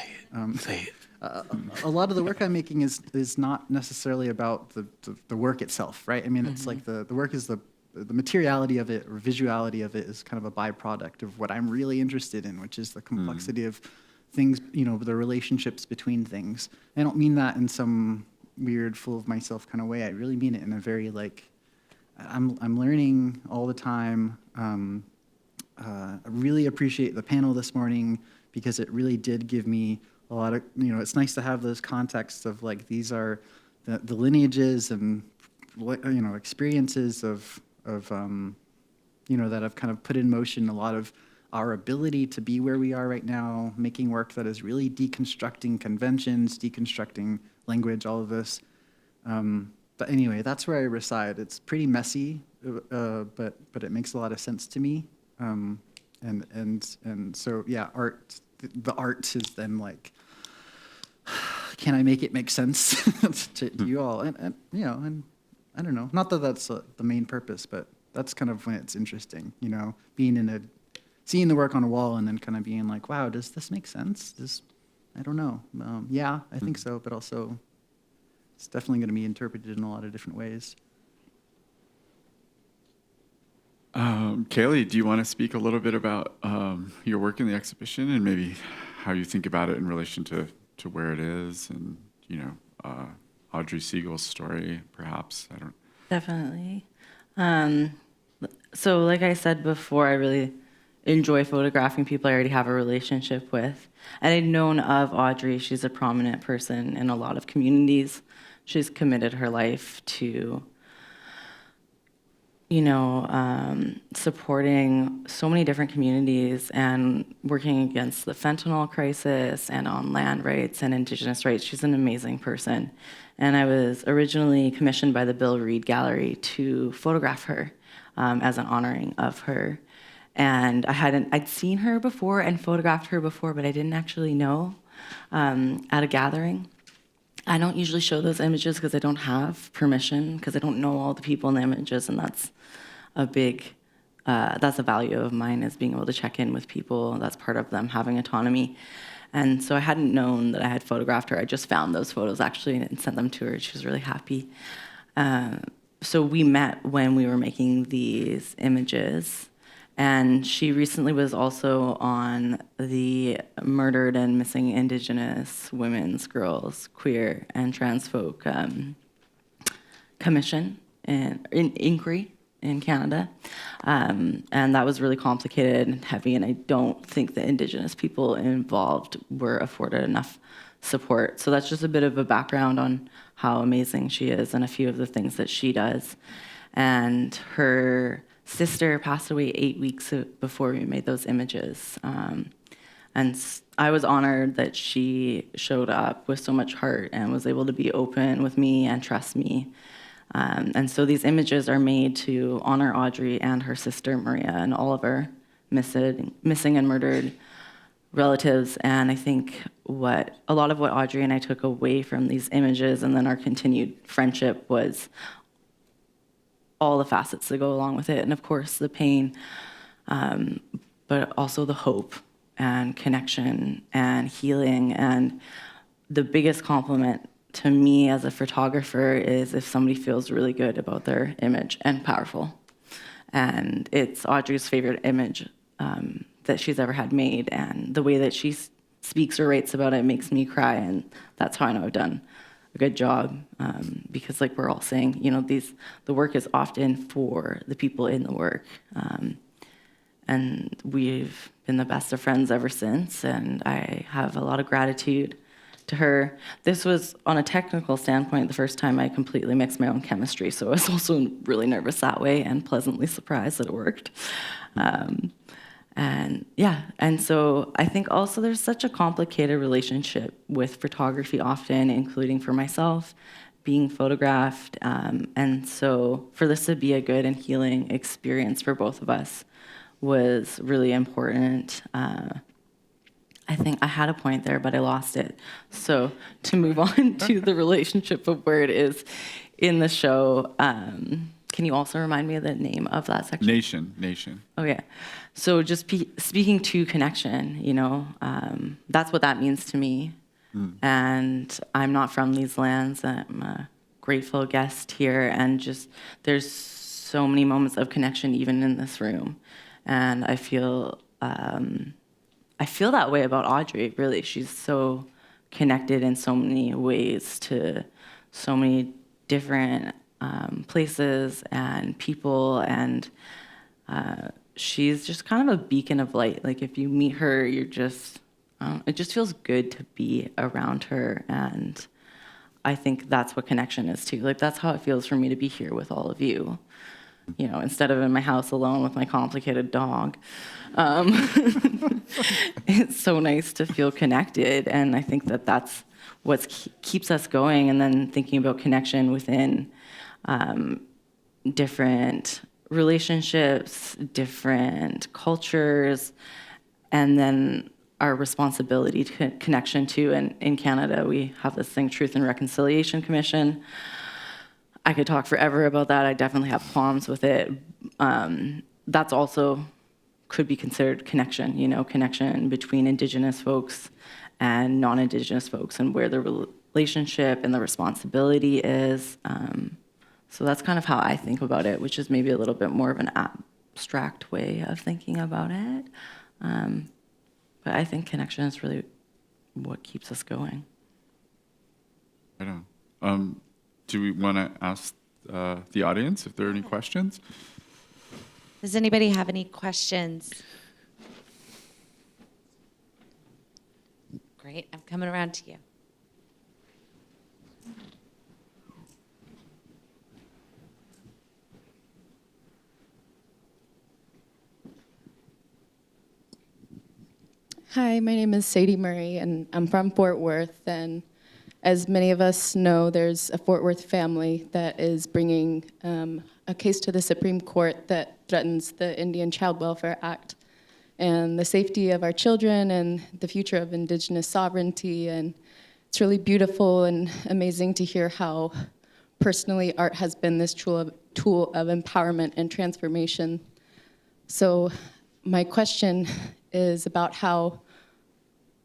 Say it. A lot of the work I'm making is not necessarily about the work itself, right? I mean, it's like the work is the materiality of it or visuality of it is kind of a byproduct of what I'm really interested in, which is the complexity of things, the relationships between things. I don't mean that in some weird, full of myself kind of way. I really mean it in a very like, I'm learning all the time. I really appreciate the panel this morning because it really did give me a lot of, it's nice to have those contexts of like, these are the lineages and, experiences of that have kind of put in motion a lot of our ability to be where we are right now, making work that is really deconstructing conventions, deconstructing language, all of this. But anyway, that's where I reside. It's pretty messy, but it makes a lot of sense to me. And so yeah, art. The art is then like, can I make it make sense to you all? And I don't know. Not that that's the main purpose, but that's kind of when it's interesting. Seeing the work on a wall and then kind of being like, wow, does this make sense? I don't know. Yeah, I think so, but also it's definitely going to be interpreted in a lot of different ways. Kaylee, do you want to speak a little bit about your work in the exhibition and maybe how you think about it in relation to where it is and, Audrey Siegel's story, perhaps? I don't. Definitely. So like I said before, I really enjoy photographing people I already have a relationship with. And I'd known of Audrey. She's a prominent person in a lot of communities. She's committed her life to, supporting so many different communities and working against the fentanyl crisis and on land rights and Indigenous rights. She's an amazing person. And I was originally commissioned by the Bill Reed Gallery to photograph her as an honoring of her. And I'd seen her before and photographed her before, but I didn't actually know at a gathering. I don't usually show those images because I don't have permission, because I don't know all the people in the images, and that's a value of mine, is being able to check in with people. That's part of them having autonomy. And so I hadn't known that I had photographed her. I just found those photos actually and sent them to her. She was really happy. So we met when we were making these images. And she recently was also on the Murdered and Missing Indigenous Women's, Girls, Queer, and Trans Folk Commission in Inquiry in Canada. And that was really complicated and heavy, and I don't think the Indigenous people involved were afforded enough support. So that's just a bit of a background on how amazing she is and a few of the things that she does. And her sister passed away 8 weeks before we made those images. And I was honored that she showed up with so much heart and was able to be open with me and trust me. And so these images are made to honor Audrey and her sister Maria and all of our missing and murdered relatives. And I think a lot of what Audrey and I took away from these images and then our continued friendship was all the facets that go along with it. And of course, the pain, but also the hope and connection and healing. And the biggest compliment to me as a photographer is if somebody feels really good about their image and powerful. And it's Audrey's favorite image that she's ever had made. And the way that she speaks or writes about it makes me cry. And that's how I know I've done a good job. Because like we're all saying, you know, the work is often for the people in the work. And we've been the best of friends ever since. And I have a lot of gratitude to her. This was, on a technical standpoint, the first time I completely mixed my own chemistry, so I was also really nervous that way and pleasantly surprised that it worked. And so I think also there's such a complicated relationship with photography often, including for myself, being photographed. And so for this to be a good and healing experience for both of us was really important. I think I had a point there, but I lost it. So to move on to the relationship of where it is in the show, can you also remind me of the name of that section? Nation. Okay. So just speaking to connection, you know, that's what that means to me. And I'm not from these lands. I'm a grateful guest here. And just there's so many moments of connection even in this room. And I feel that way about Audrey, really. She's so connected in so many ways to so many different places and people, and she's just kind of a beacon of light. Like if you meet her, you're just, it just feels good to be around her, and I think that's what connection is too. Like that's how it feels for me to be here with all of you. You know, instead of in my house alone with my complicated dog. It's so nice to feel connected, and I think that that's what keeps us going. And then thinking about connection within different relationships, different cultures, and then our responsibility to connection too. And in Canada, we have this thing, Truth and Reconciliation Commission. I could talk forever about that. I definitely have qualms with it. That's also could be considered connection, you know, connection between Indigenous folks and non-Indigenous folks and where the relationship and the responsibility is. So that's kind of how I think about it, which is maybe a little bit more of an abstract way of thinking about it. But I think connection is really what keeps us going. Right on. Do we want to ask the audience if there are any questions? Does anybody have any questions? Great, I'm coming around to you. Hi, my name is Sadie Murray, and I'm from Fort Worth. And as many of us know, there's a Fort Worth family that is bringing a case to the Supreme Court that threatens the Indian Child Welfare Act and the safety of our children and the future of Indigenous sovereignty. And it's really beautiful and amazing to hear how personally art has been this tool of empowerment and transformation. So my question is about how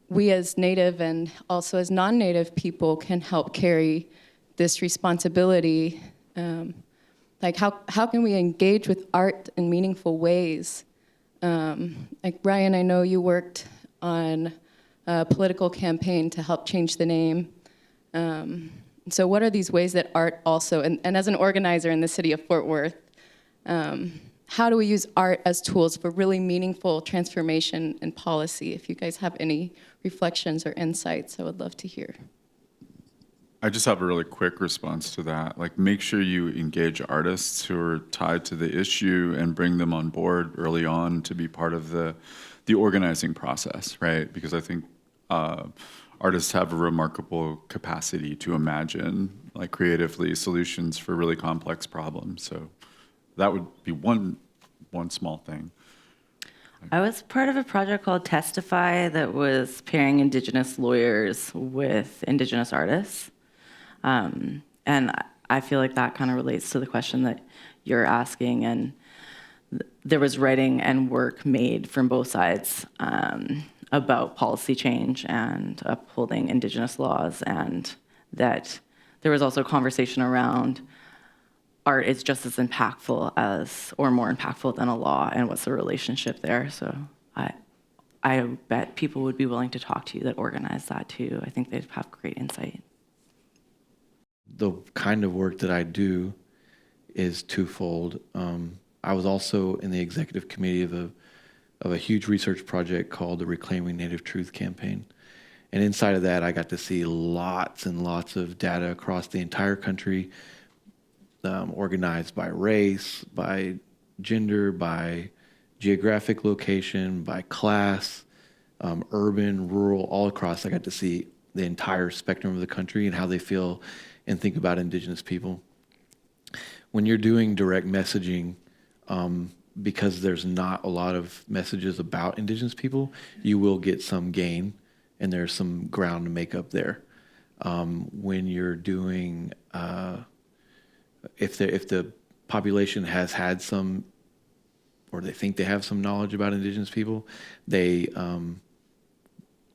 we as Native and also as non-Native people can help carry this responsibility. Like how can we engage with art in meaningful ways? Like Ryan, I know you worked on a political campaign to help change the name. So what are these ways that art also, and as an organizer in the city of Fort Worth, how do we use art as tools for really meaningful transformation and policy? If you guys have any reflections or insights, I would love to hear. I just have a really quick response to that. Like, make sure you engage artists who are tied to the issue and bring them on board early on to be part of the the organizing process, right? Because I think artists have a remarkable capacity to imagine, like creatively, solutions for really complex problems. So that would be one small thing. I was part of a project called Testify that was pairing Indigenous lawyers with Indigenous artists. And I feel like that kind of relates to the question that you're asking. And there was writing and work made from both sides about policy change and upholding Indigenous laws, and that there was also conversation around art is just as impactful as, or more impactful than a law, and what's the relationship there. So I bet people would be willing to talk to you that organize that too. I think they'd have great insight. The kind of work that I do is twofold. I was also in the executive committee of a huge research project called the Reclaiming Native Truth Campaign. And inside of that, I got to see lots and lots of data across the entire country, organized by race, by gender, by geographic location, by class, urban, rural, all across. I got to see the entire spectrum of the country and how they feel and think about Indigenous people. When you're doing direct messaging, because there's not a lot of messages about Indigenous people, you will get some gain, and there's some ground to make up there. When you're doing, if the population has had some, or they think they have some knowledge about Indigenous people,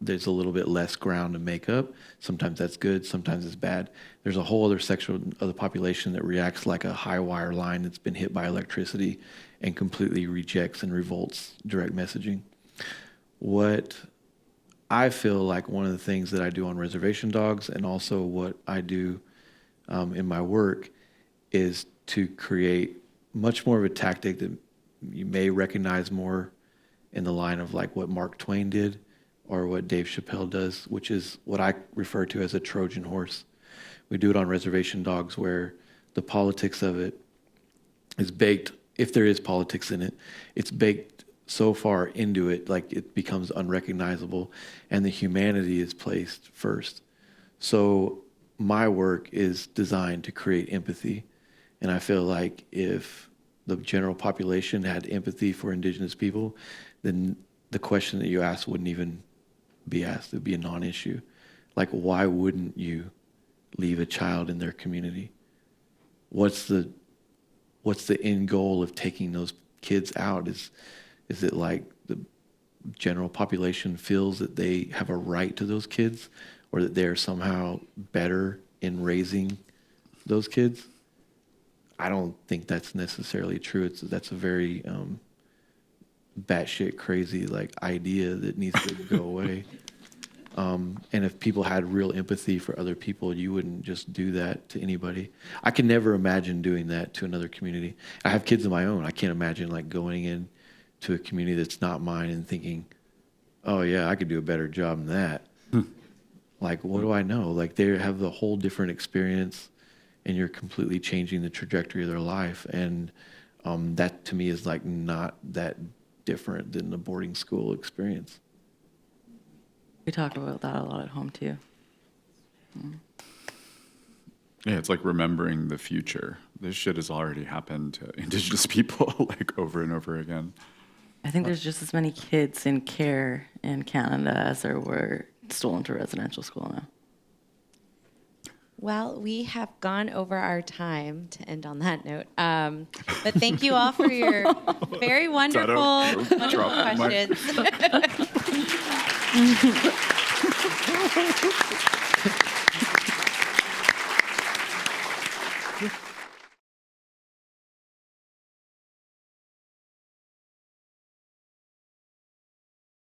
there's a little bit less ground to make up. Sometimes that's good, sometimes it's bad. There's a whole other section of the population that reacts like a high wire line that's been hit by electricity and completely rejects and revolts direct messaging. What I feel like one of the things that I do on Reservation Dogs, and also what I do in my work, is to create much more of a tactic that you may recognize more in the line of like what Mark Twain did or what Dave Chappelle does, which is what I refer to as a Trojan horse. We do it on Reservation Dogs, where the politics of it is baked, if there is politics in it, it's baked so far into it, like it becomes unrecognizable, and the humanity is placed first. So my work is designed to create empathy, and I feel like if the general population had empathy for Indigenous people, then the question that you asked wouldn't even be asked. It would be a non-issue. Like, why wouldn't you leave a child in their community? What's the end goal of taking those kids out? Is it like the general population feels that they have a right to those kids, or that they're somehow better in raising those kids? I don't think that's necessarily true. That's a very batshit crazy like idea that needs to go away. And if people had real empathy for other people, you wouldn't just do that to anybody. I can never imagine doing that to another community. I have kids of my own. I can't imagine like going in to a community that's not mine and thinking, oh yeah, I could do a better job than that. Like, what do I know? Like, they have the whole different experience, and you're completely changing the trajectory of their life. And that to me is like not that different than the boarding school experience. We talk about that a lot at home too. Yeah, it's like remembering the future. This shit has already happened to Indigenous people like over and over again. I think there's just as many kids in care in Canada as there were stolen to residential school now. Well, we have gone over our time to end on that note. But thank you all for your very wonderful, wonderful questions.